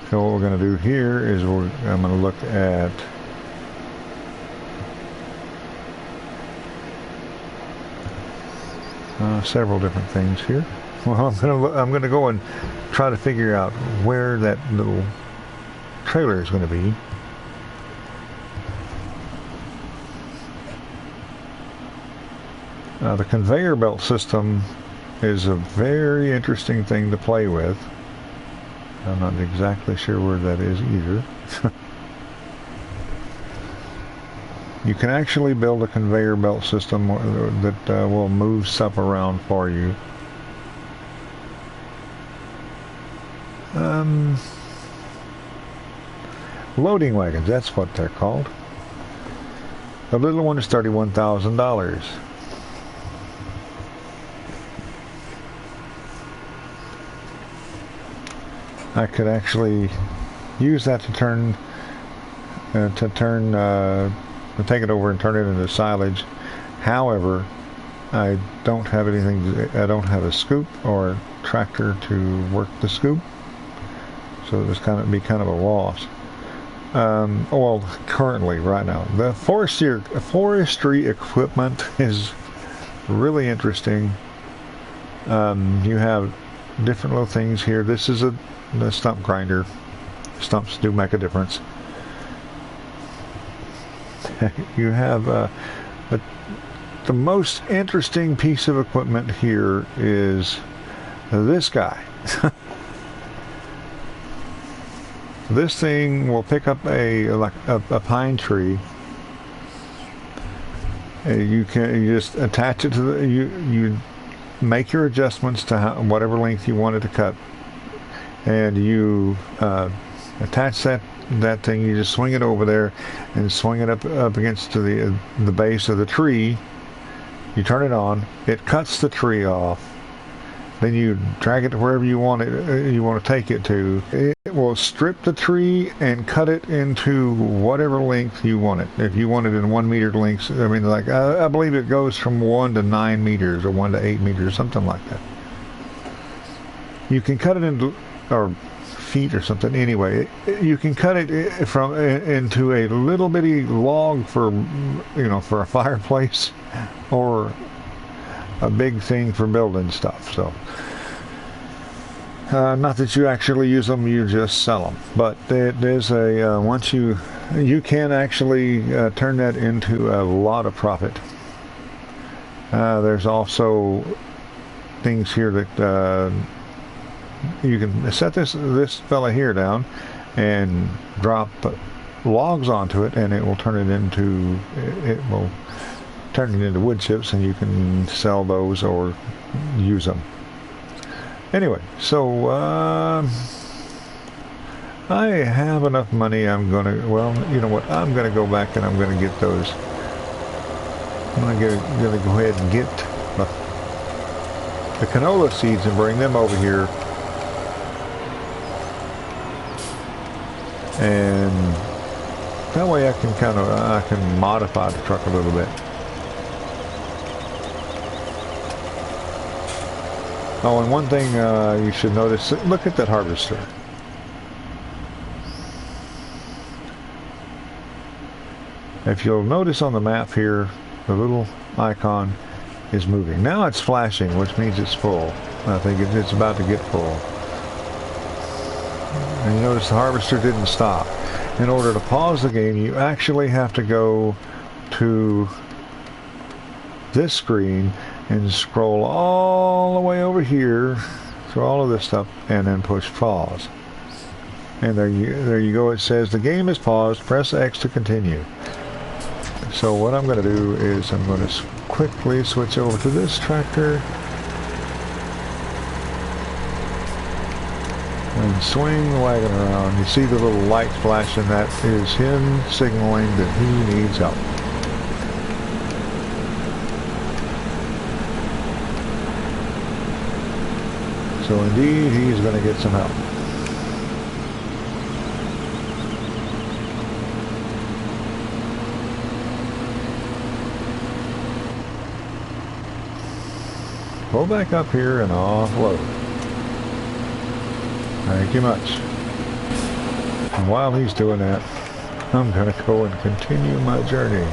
So what we're going to do here is I'm going to look at several different things here. Well, I'm going to go and try to figure out where that little trailer is going to be. The conveyor belt system is a very interesting thing to play with. I'm not exactly sure where that is either. You can actually build a conveyor belt system that will move stuff around for you. Loading wagons, that's what they're called. The little one is $31,000. I could actually use that to take it over and turn it into silage. However, I don't have anything. I don't have a scoop or a tractor to work the scoop, so it was kind of a loss. Well, currently, right now, the forestry equipment is really interesting. You have different little things here. This is a stump grinder. Stumps do make a difference. You have the most interesting piece of equipment here is this guy. This thing will pick up a pine tree. You just attach it to you make your adjustments to whatever length you want it to cut, and you attach that thing. You just swing it over there and swing it up against the base of the tree. You turn it on. It cuts the tree off. Then you drag it to wherever you want it. You want to take it to. It will strip the tree and cut it into whatever length you want it. If you want it in 1 meter lengths, I mean, like I believe it goes from 1 to 9 meters or 1 to 8 meters, something like that. You can cut it into or feet or something. Anyway, you can cut it into a little bitty log for a fireplace, or a big thing for building stuff. So not that you actually use them, you just sell them. But there's a once you can actually turn that into a lot of profit. There's also things here that you can set this fella here down and drop logs onto it, and it will turn it into wood chips, and you can sell those or use them. Anyway, so I have enough money. I'm gonna, well, you know what? I'm gonna go back and I'm gonna get those. I'm gonna go ahead and get the canola seeds and bring them over here, and that way I can modify the truck a little bit. Oh, and one thing you should notice, look at that harvester. If you'll notice on the map here, the little icon is moving. Now it's flashing, which means it's full. I think it's about to get full. And you notice the harvester didn't stop. In order to pause the game, you actually have to go to this screen and scroll all the way over here through all of this stuff, and then push pause. And there you go. It says the game is paused. Press X to continue. So what I'm going to do is I'm going to quickly switch over to this tractor and swing the wagon around. You see the little light flashing? That is him signaling that he needs help. So indeed, he's going to get some help. Pull back up here and offload. Thank you much. And while he's doing that, I'm going to go and continue my journey.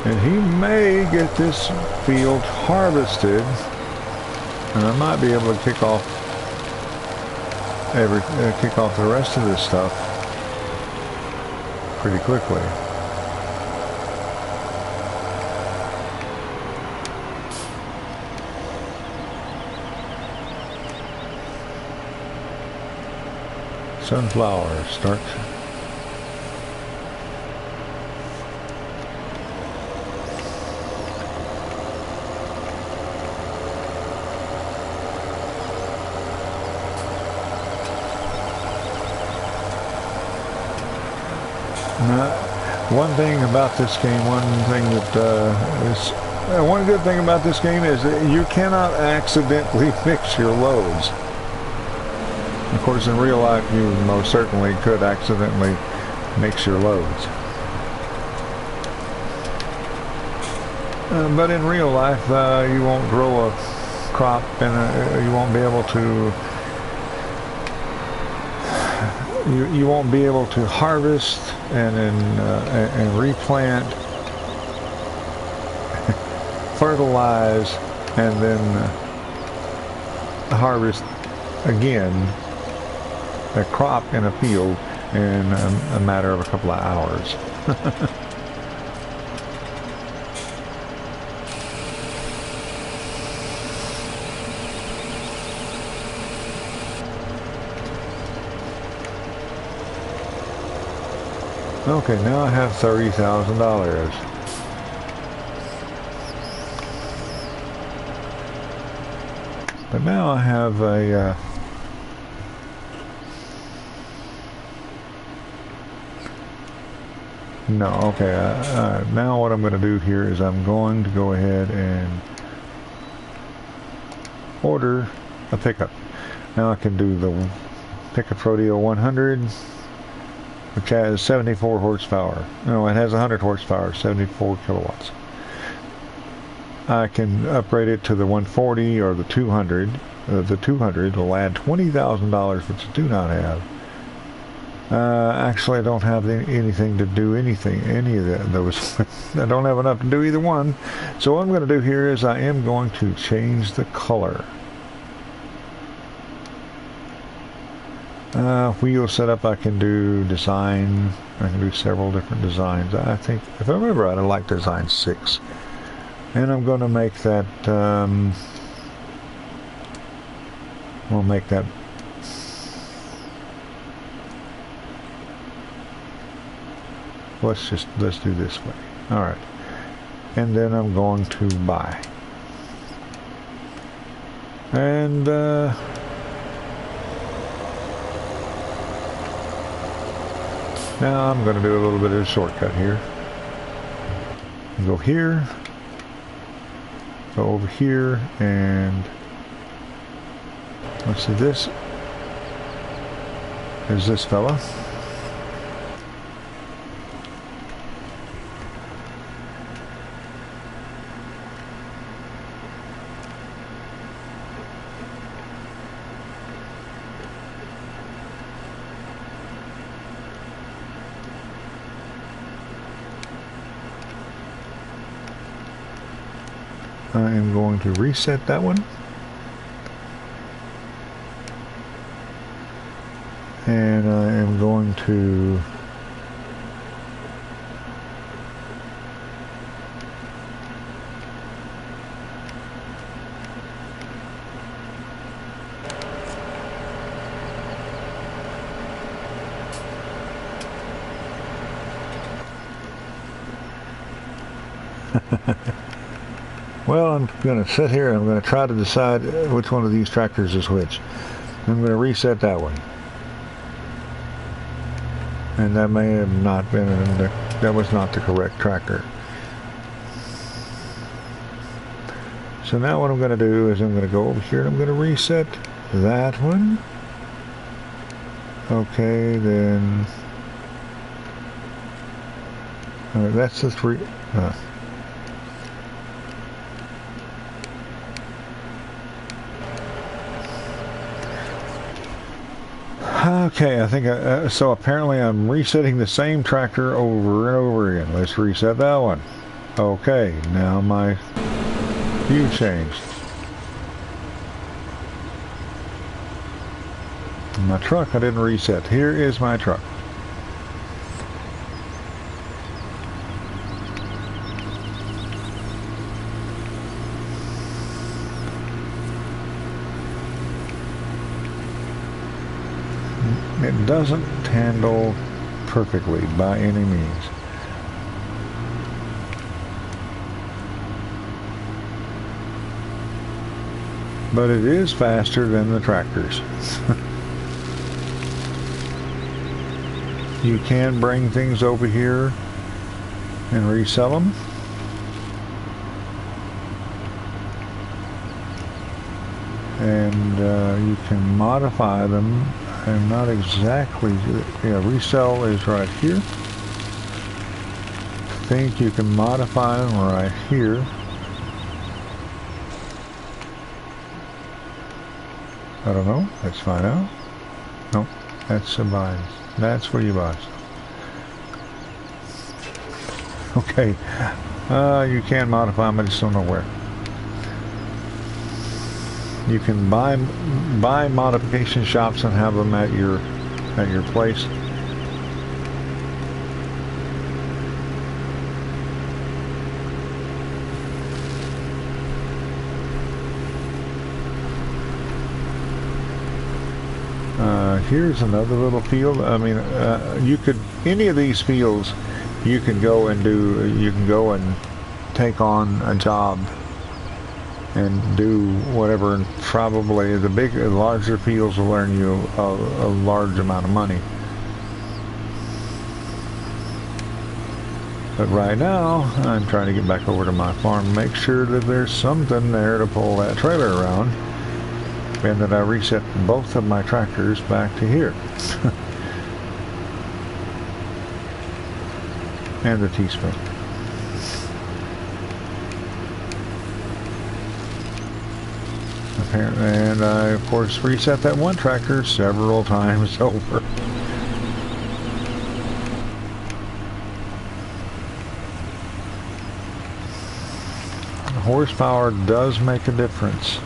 And he may get this field harvested, and I might be able to kick off the rest of this stuff pretty quickly. Sunflower start. Now, one thing about this game, one good thing about this game is that you cannot accidentally mix your loads. Of course, in real life, you most certainly could accidentally mix your loads. But in real life, you won't grow a crop, and you won't be able to. You won't be able to harvest and replant, fertilize, and then harvest again a crop in a field in a matter of a couple of hours. Okay, now I have $30,000. But now I have a no, okay, now what I'm going to do here is I'm going to go ahead and order a pickup. Now I can do the Pickup Rodeo 100, which has 74 horsepower. No, it has 100 horsepower, 74 kilowatts. I can upgrade it to the 140 or the 200. The 200 will add $20,000, which I do not have. Actually, I don't have anything to do any of those. I don't have enough to do either one. So what I'm going to do here is I am going to change the color. Wheel setup, I can do design. I can do several different designs. I think, if I remember right, I like design 6. And I'm going to make that, we'll make that, let's do this way. Alright. And then I'm going to buy. And, now I'm going to do a little bit of a shortcut here. Go here, go over here, and let's see, this is this fella. I am going to reset that one. And I am going to well, I'm going to sit here and I'm going to try to decide which one of these tractors is which. I'm going to reset that one. And that may have not been, that was not the correct tractor. So now what I'm going to do is I'm going to go over here and I'm going to reset that one. Okay, then that's the three. Okay, I think so. Apparently, I'm resetting the same tractor over and over again. Let's reset that one. Okay, now my view changed. My truck, I didn't reset. Here is my truck. It doesn't handle perfectly by any means. But it is faster than the tractors. You can bring things over here and resell them. And you can modify them. I'm not exactly, yeah, resell is right here. I think you can modify them right here. I don't know. Let's find out. Nope, that's a buy. That's where you buy stuff. Okay. You can modify them, I just don't know where. You can buy modification shops and have them at your place. Here's another little field. I mean, you could, any of these fields, you can go and do. You can go and take on a job and do whatever. And probably the larger fields will earn you a large amount of money. But right now, I'm trying to get back over to my farm, make sure that there's something there to pull that trailer around. And that I reset both of my tractors back to here. And the teaspoon. And I, of course, reset that one tractor several times over. Horsepower does make a difference.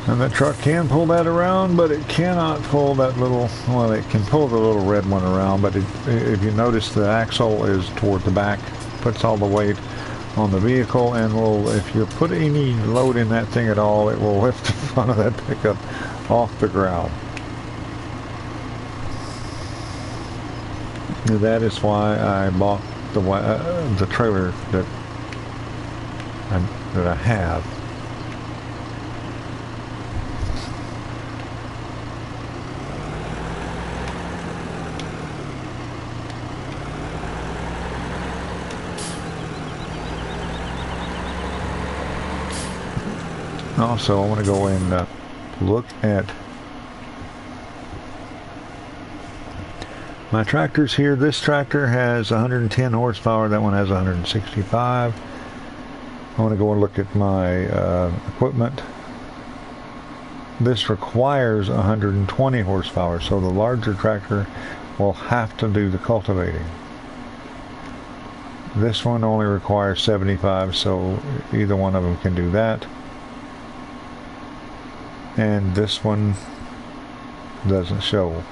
And that truck can pull that around, but it cannot pull that little, well, it can pull the little red one around, but if you notice, the axle is toward the back, puts all the weight on the vehicle, and will, if you put any load in that thing at all, it will lift the front of that pickup off the ground. And that is why I bought the trailer that I have. Also, I want to go and look at my tractors here. This tractor has 110 horsepower. That one has 165. I want to go and look at my equipment. This requires 120 horsepower, so the larger tractor will have to do the cultivating. This one only requires 75, so either one of them can do that. And this one doesn't show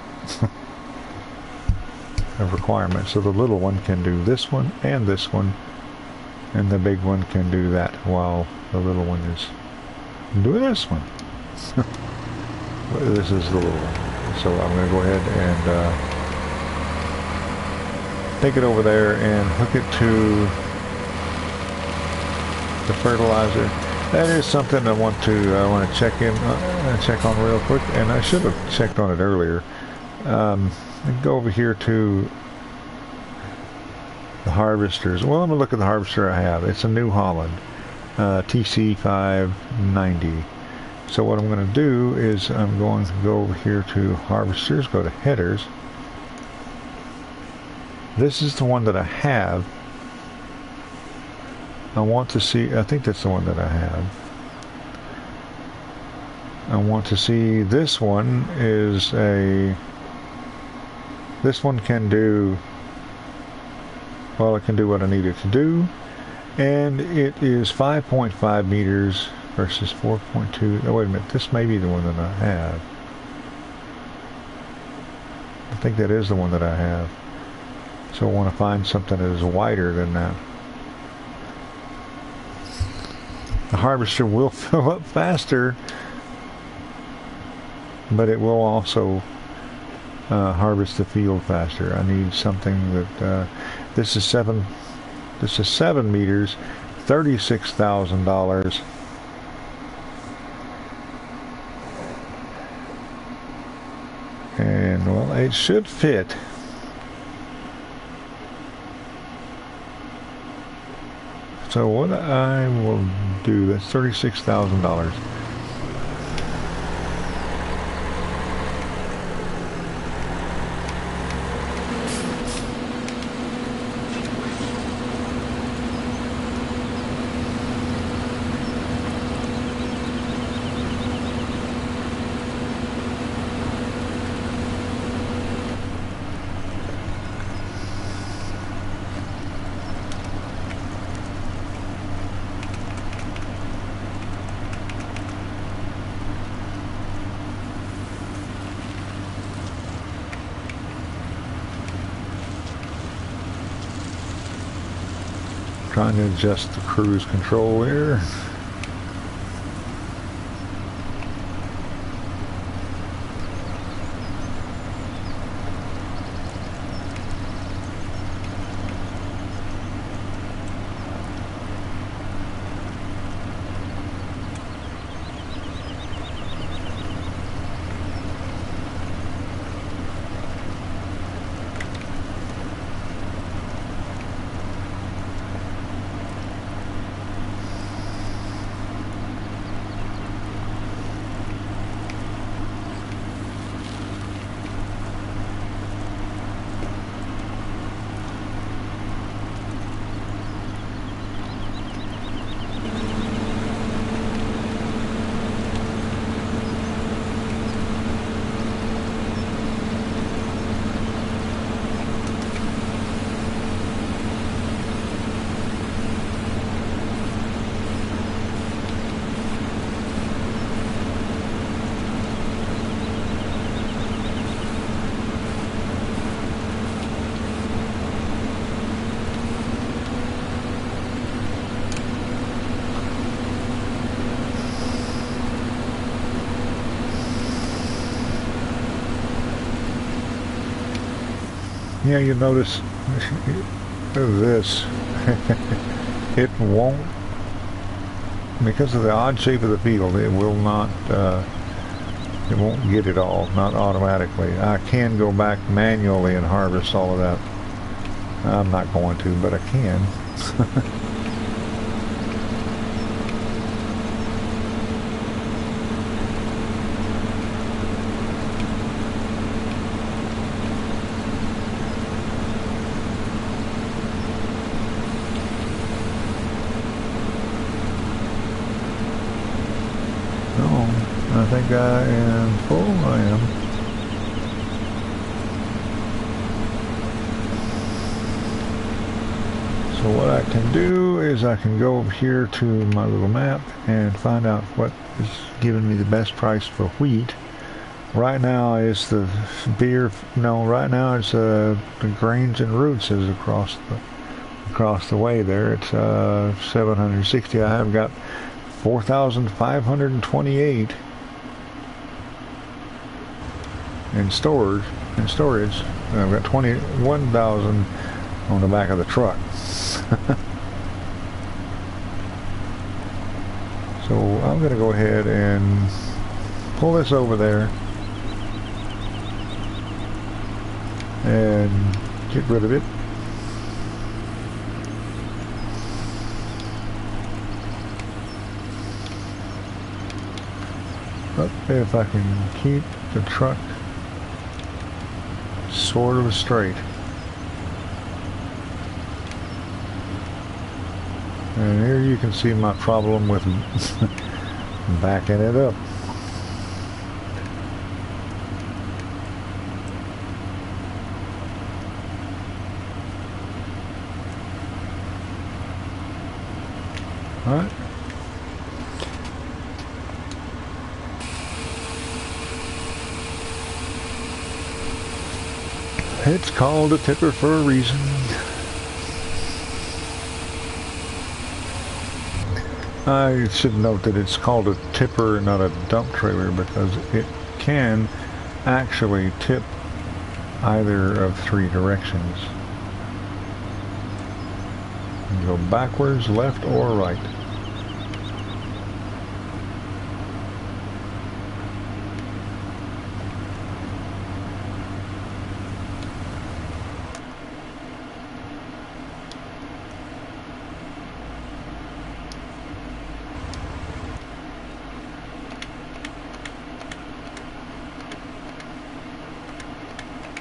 a requirement, so the little one can do this one, and the big one can do that, while the little one is doing this one. This is the little one, so I'm going to go ahead and take it over there and hook it to the fertilizer. That is something I want to check on real quick, and I should have checked on it earlier. Go over here to the harvesters. Well, I'm gonna look at the harvester I have. It's a New Holland TC 590. So what I'm going to do is I'm going to go over here to harvesters, go to headers, This is the one that I have. I want to see, I think that's the one that I have. I want to see, this one is this one can do, well, it can do what I need it to do. And it is 5.5 meters versus 4.2. Oh, wait a minute, this may be the one that I have. I think that is the one that I have. So I want to find something that is wider than that. The harvester will fill up faster, but it will also harvest the field faster. I need something that this is 7 meters, $36,000. And well, it should fit. So what I will do, that's $36,000. Trying to adjust the cruise control here. Yeah, you notice this. It won't, because of the odd shape of the field, it will not, it won't get it all, not automatically. I can go back manually and harvest all of that. I'm not going to, but I can. I think I am full. I am. So what I can do is I can go over here to my little map and find out what is giving me the best price for wheat. Right now is the beer. No, right now it's the grains and roots is across the way there. It's 760. I have got 4,528. In storage. I've got 21,000 on the back of the truck. So I'm going to go ahead and pull this over there and get rid of it. But if I can keep the truck sort of straight. And here you can see my problem with backing it up. Alright. It's called a tipper for a reason. I should note that it's called a tipper, not a dump trailer, because it can actually tip either of three directions. You go backwards, left, or right.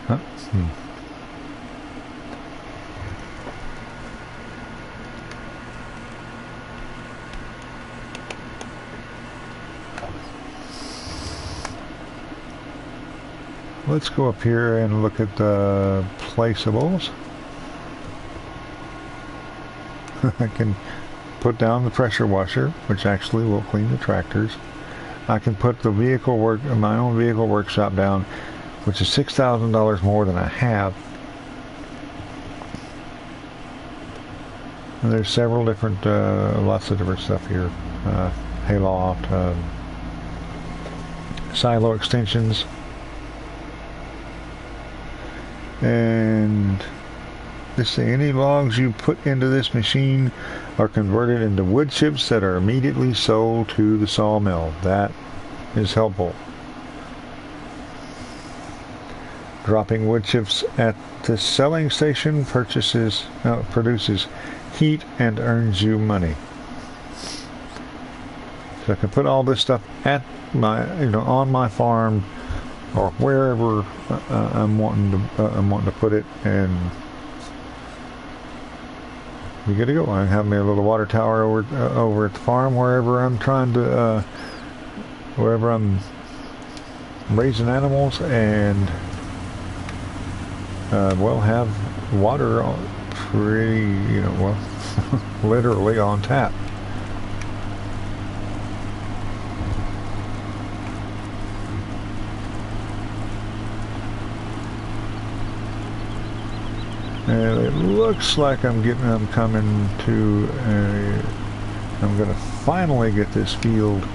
Huh? Let's go up here and look at the placeables. I can put down the pressure washer, which actually will clean the tractors. I can put the my own vehicle workshop down, which is $6,000 more than I have. And there's several different, lots of different stuff here. Hayloft, silo extensions. And this say any logs you put into this machine are converted into wood chips that are immediately sold to the sawmill. That is helpful. Dropping wood chips at the selling station produces heat and earns you money. So I can put all this stuff at my, on my farm or wherever I'm wanting to put it, and we good to go. I have me a little water tower over at the farm wherever I'm trying to wherever I'm raising animals, and well, have water pretty, well, literally on tap. And it looks like I'm coming to I'm gonna finally get this field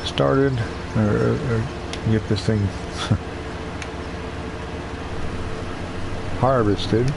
started, or get this thing harvested.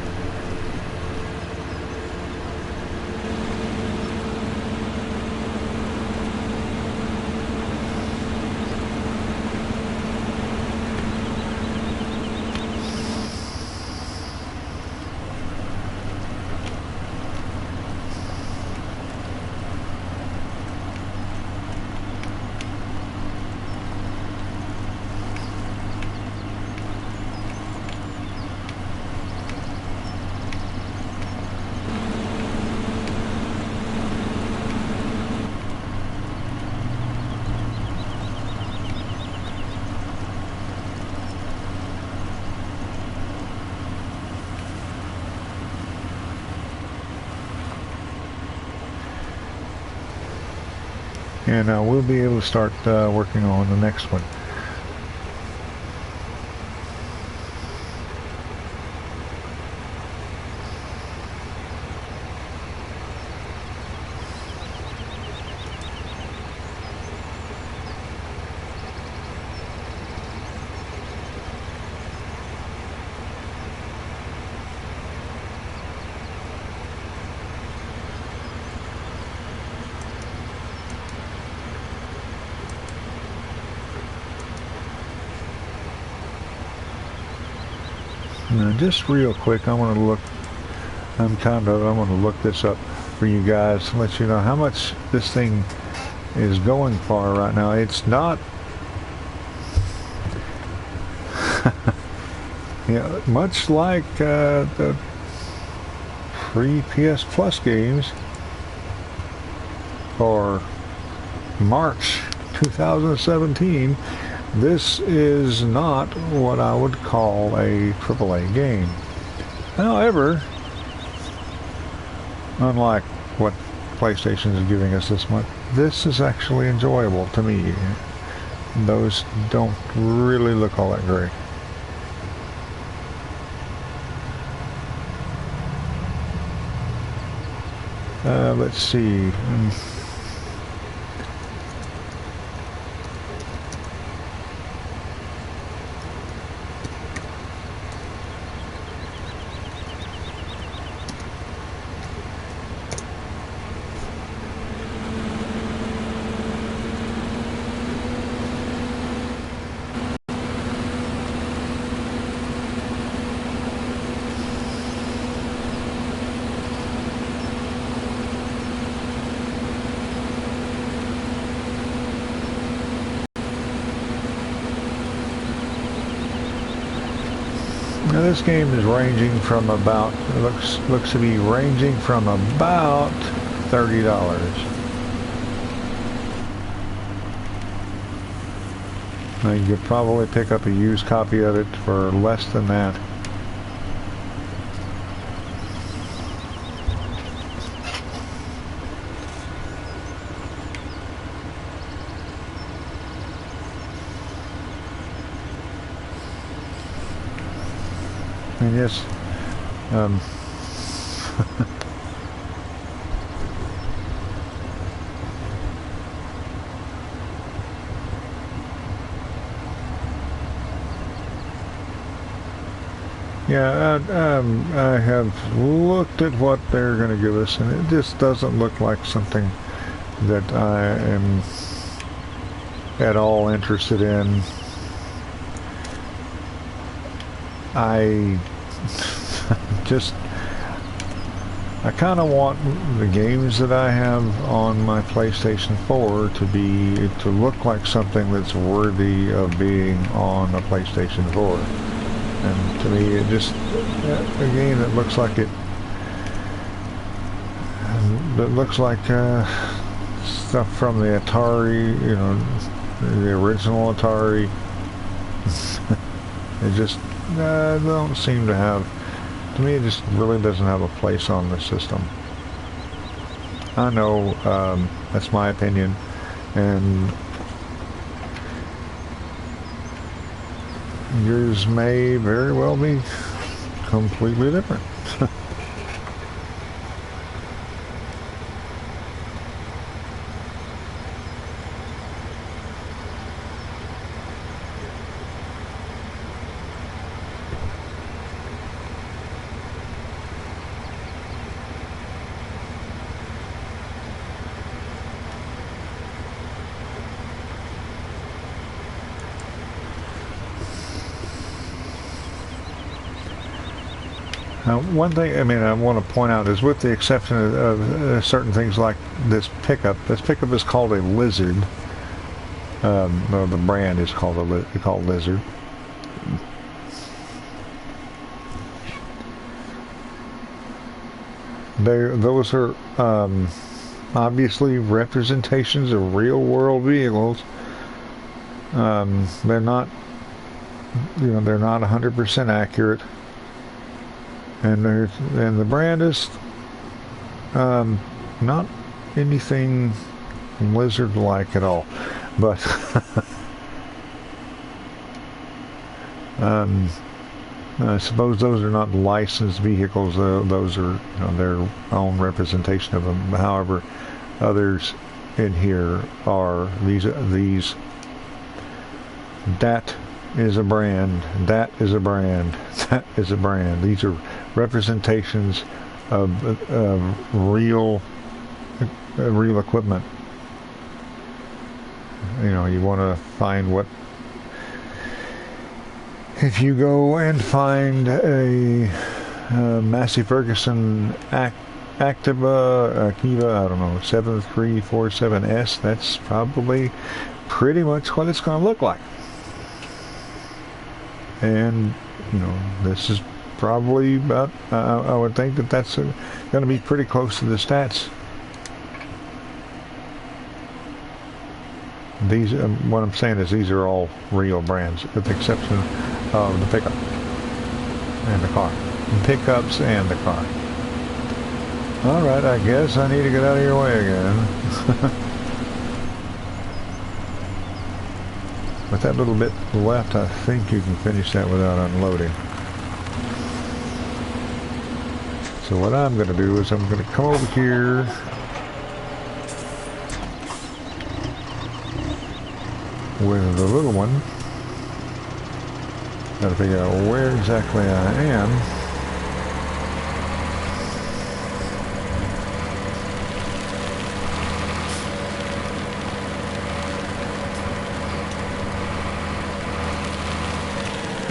And we'll be able to start working on the next one. Now, just real quick, I'm going to look this up for you guys to let you know how much this thing is going for right now. It's not Yeah, much like the free PS Plus games for March 2017, this is not what I would call a AAA game. However, unlike what PlayStation is giving us this month, this is actually enjoyable to me. Those don't really look all that great. Let's see. Now this game is ranging from about, looks to be ranging from about $30. Now you could probably pick up a used copy of it for less than that. And yes, yeah, I have looked at what they're going to give us, and it just doesn't look like something that I am at all interested in. I kind of want the games that I have on my PlayStation 4 to look like something that's worthy of being on a PlayStation 4. And to me, it just a game that looks like stuff from the Atari, you know, the original Atari. It just don't seem to have. To me, it just really doesn't have a place on the system. I know that's my opinion, and yours may very well be completely different. One thing, I mean, I want to point out is, with the exception of certain things like this pickup is called a Lizard. No, the brand is called Lizard. Those are obviously representations of real-world vehicles. They're not, they're not 100% accurate. And the brand is not anything lizard-like at all, but I suppose those are not licensed vehicles. Those are their own representation of them. However, others in here are these. That is a brand. That is a brand. That is a brand. These are representations of real equipment. You want to find what. If you go and find a Massey Ferguson Activa, I don't know, 7347S, that's probably pretty much what it's going to look like. and you know, this is probably about, I would think that that's going to be pretty close to the stats. These, what I'm saying is these are all real brands, with the exception of the pickup and the car. The pickups and the car. Alright, I guess I need to get out of your way again. With that little bit left, I think you can finish that without unloading. So what I'm going to do is I'm going to come over here. With the little one. Gotta figure out where exactly I am.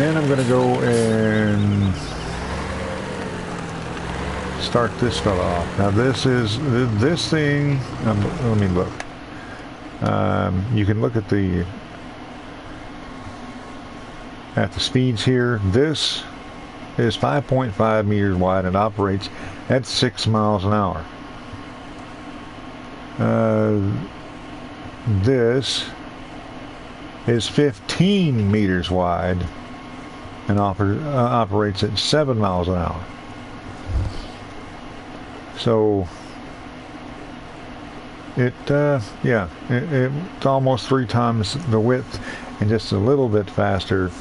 And I'm gonna go and start this fella off. Now this thing, let me look. You can look at the speeds here. This is 5.5 meters wide and operates at 6 miles an hour. This is 15 meters wide and operates at 7 miles an hour. So it's almost 3 times the width and just a little bit faster.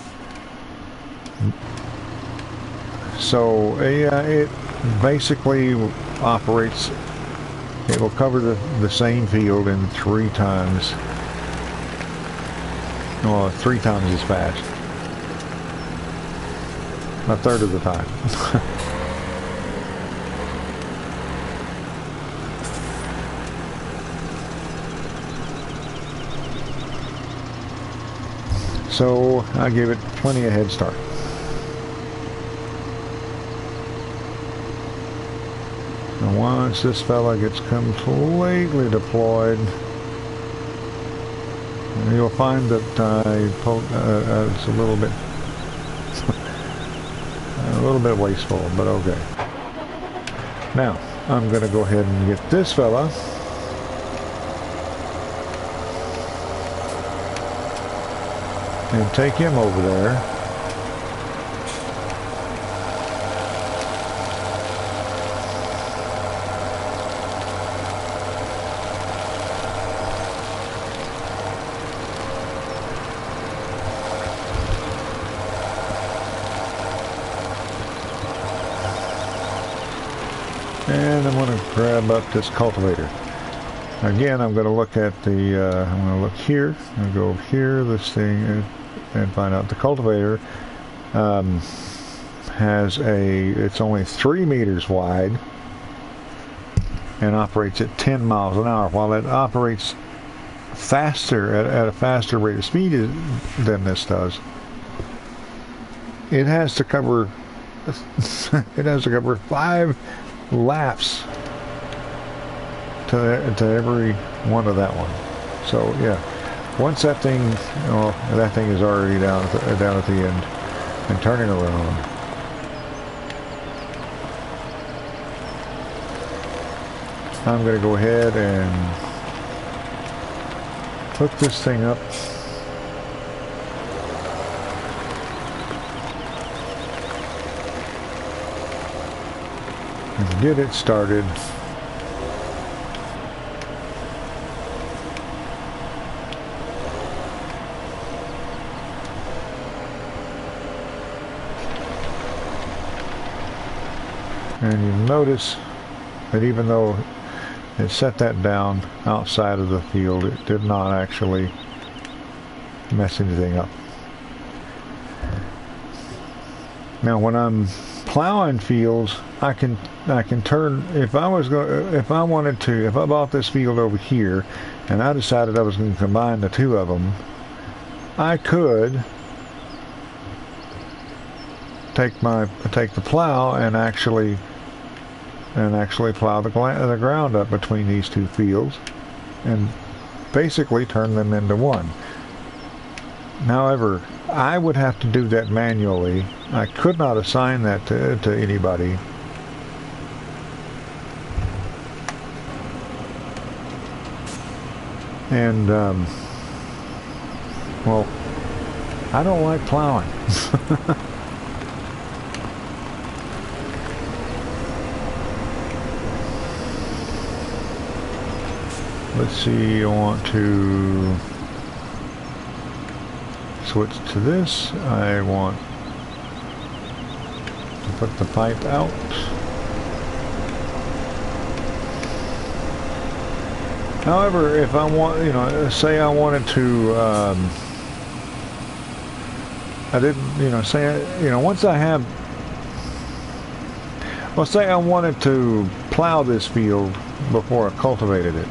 So yeah, it basically operates, it will cover the same field in 3 times, well, 3 times as fast, a third of the time. So I give it plenty of head start. And once this fella gets completely deployed, you'll find that it's a little bit wasteful, but okay. Now I'm going to go ahead and get this fella. And take him over there. And I'm going to grab up this cultivator. Again, I'm going to look at the, I'm going to look here, I'm going to go over here, this thing, and find out the cultivator it's only 3 meters wide and operates at 10 miles an hour. While it operates faster, at a faster rate of speed than this does, it has to cover 5 laps to every one of that one. So yeah, once that thing, that thing is already down at the end and turning around. I'm going to go ahead and hook this thing up. And get it started. And you'll notice that even though it set that down outside of the field, it did not actually mess anything up. Now when I'm plowing fields, I can turn, if I bought this field over here and I decided I was going to combine the 2 of them, I could take the plow and actually plow the ground up between these 2 fields and basically turn them into one. However, I would have to do that manually. I could not assign that to anybody. And, well, I don't like plowing. Let's see, I want to switch to this. I want to put the pipe out. However, if I want, you know, say I wanted to, I didn't, you know, say, you know, once I have, well, say I wanted to plow this field before I cultivated it,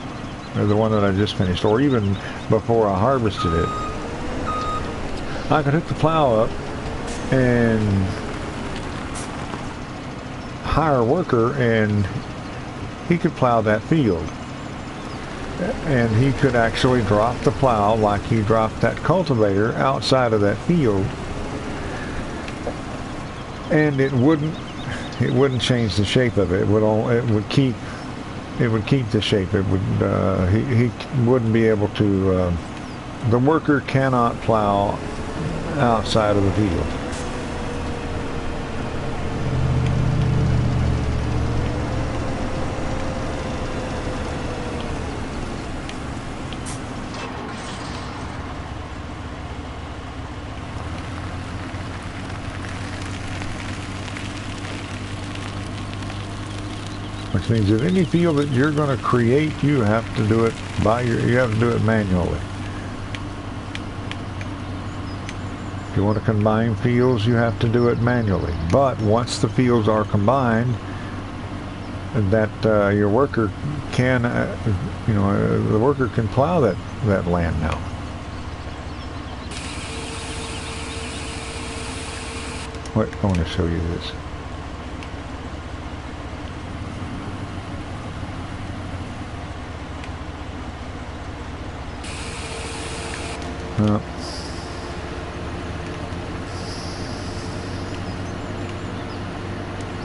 or the one that I just finished, or even before I harvested it, I could hook the plow up and hire a worker, and he could plow that field. And he could actually drop the plow like he dropped that cultivator outside of that field, and it wouldn't change the shape of it. It would keep the shape. It would he wouldn't be able to. The worker cannot plow outside of the field. Which means that any field that you're going to create, you have to do it you have to do it manually. If you want to combine fields, you have to do it manually. But once the fields are combined, that your worker can, you know, the worker can plow that land now. Wait, I want to show you this.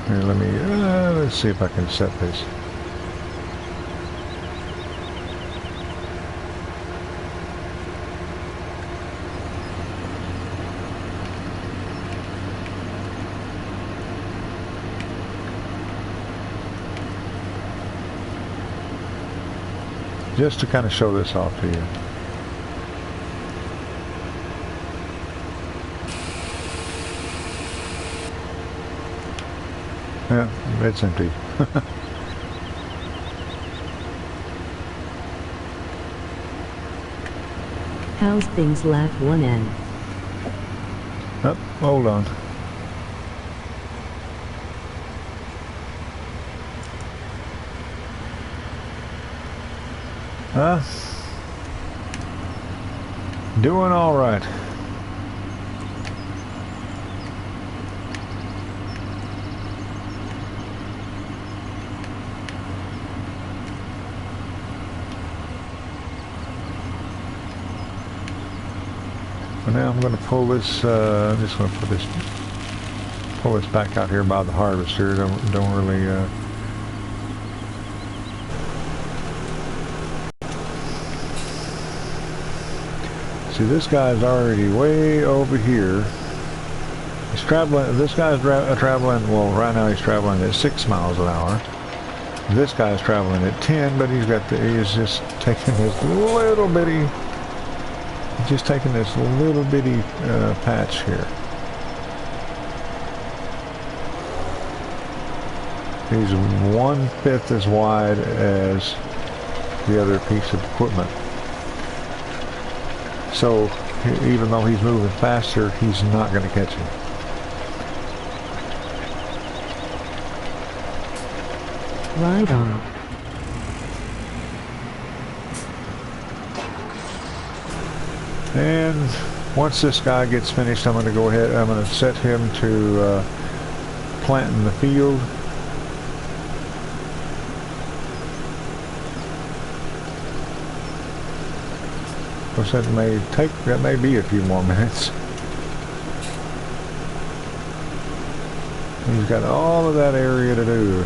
Here, let's see if I can set this. Just to kind of show this off to you. Yeah, it's empty. How's things, Laff1N? Oh, hold on. Doing all right. Now I'm going to pull this. I'm just going to pull this back out here by the harvester. Don't really. See, this guy's already way over here. He's traveling. This guy's traveling. Well, right now he's traveling at 6 miles an hour. This guy's traveling at 10, but he's just taking this little bitty. Just taking this little bitty patch here. He's 1/5 as wide as the other piece of equipment. So even though he's moving faster, he's not going to catch him. Right on. And once this guy gets finished, I'm going to go ahead, I'm going to set him to planting the field. course, that may be a few more minutes. He's got all of that area to do.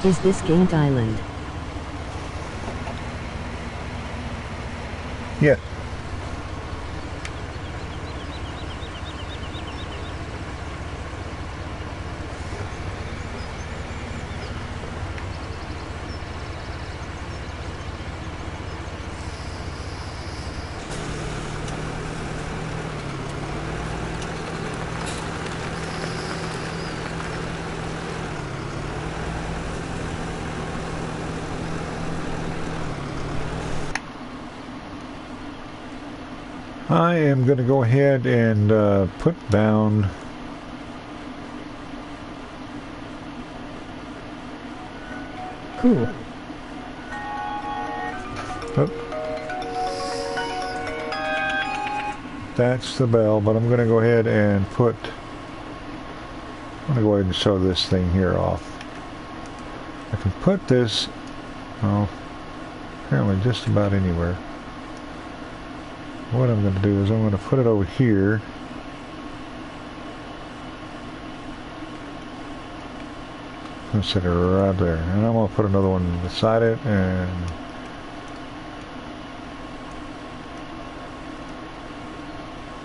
Is this Gained Island? Yeah. I am going to go ahead and put down Cool. oh, that's the bell, but I'm going to go ahead and I'm going to go ahead and show this thing here off. I can put this, well, apparently just about anywhere. What I'm going to do is I'm going to put it over here. And set it right there. And I'm going to put another one beside it and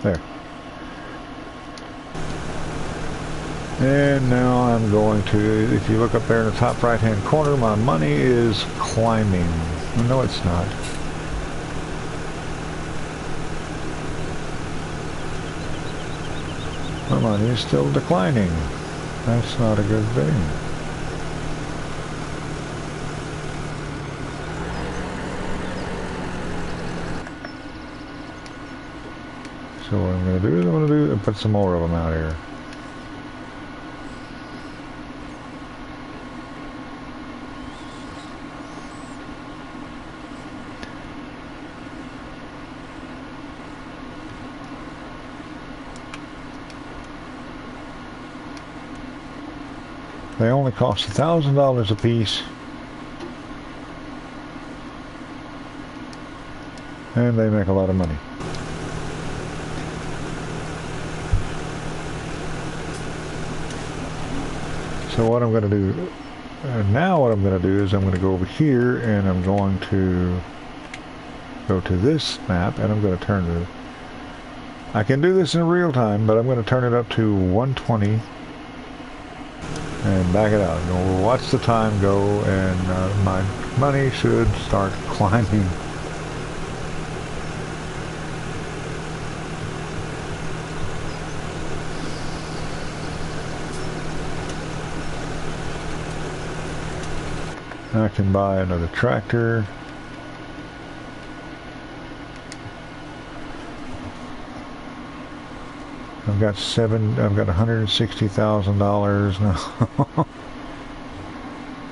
there. And now I'm going to, if you look up there in the top right hand corner, my money is climbing. No, it's not. My money is still declining. That's not a good thing. So what I'm going to do is I'm going to put some more of them out here. They only cost $1,000 a piece, and they make a lot of money. So what I'm going to do now, what I'm going to do is I'm going to go over here and I'm going to go to this map and I'm going to turn it. I can do this in real time, but I'm going to turn it up to 120. And back it out. And we'll watch the time go, and my money should start climbing. I can buy another tractor. I've got $160,000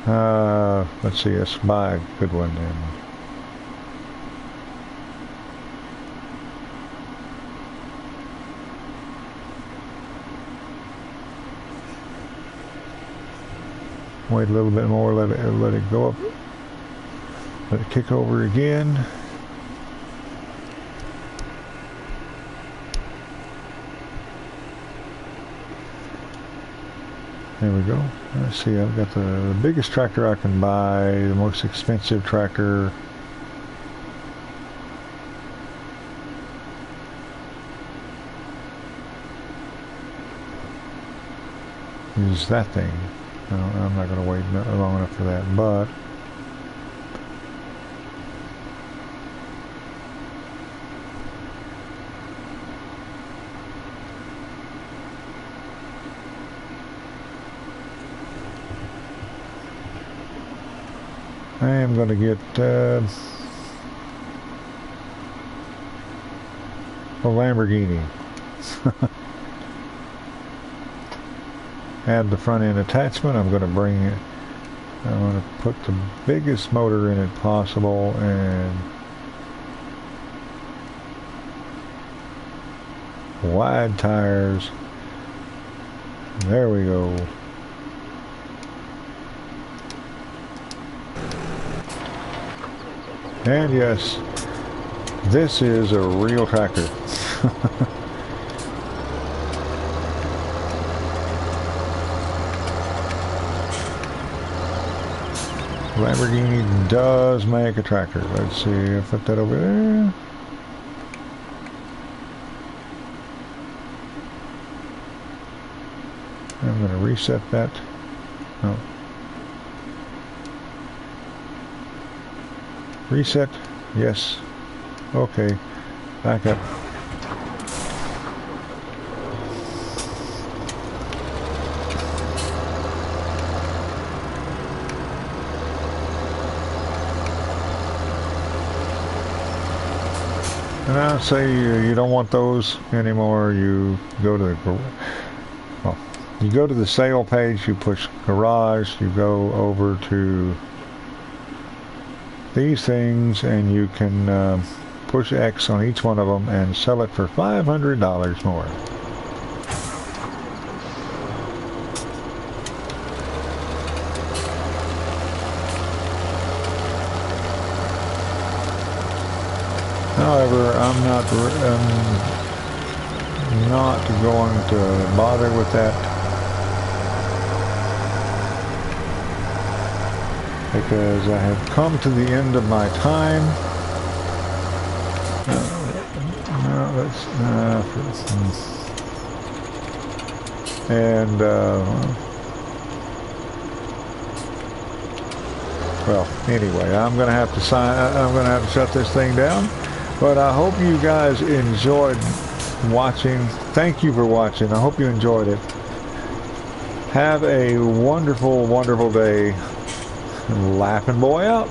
now. Let's see, let's buy a good one then. Wait a little bit more, let it go up. Let it kick over again. There we go. Let's see, I've got the biggest tractor I can buy, the most expensive tractor. Is that thing. No, I'm not going to wait long enough for that, but I am going to get a Lamborghini. add the front end attachment. I'm going to put the biggest motor in it possible, and wide tires. There we go. And yes, this is a real tractor. Lamborghini does make a tractor. Let's see, I'll put that over there. I'm going to reset that. No. Reset. Yes. Okay. Back up. And I'll say you don't want those anymore. You go to the sale page, you push garage, you go over to these things, and you can push X on each one of them and sell it for $500 more. However, I'm not going to bother with that, because I have come to the end of my time. Well, anyway, I'm going to have to shut this thing down. But I hope you guys enjoyed watching. Thank you for watching. I hope you enjoyed it. Have a wonderful, wonderful day. LaffinBoy out.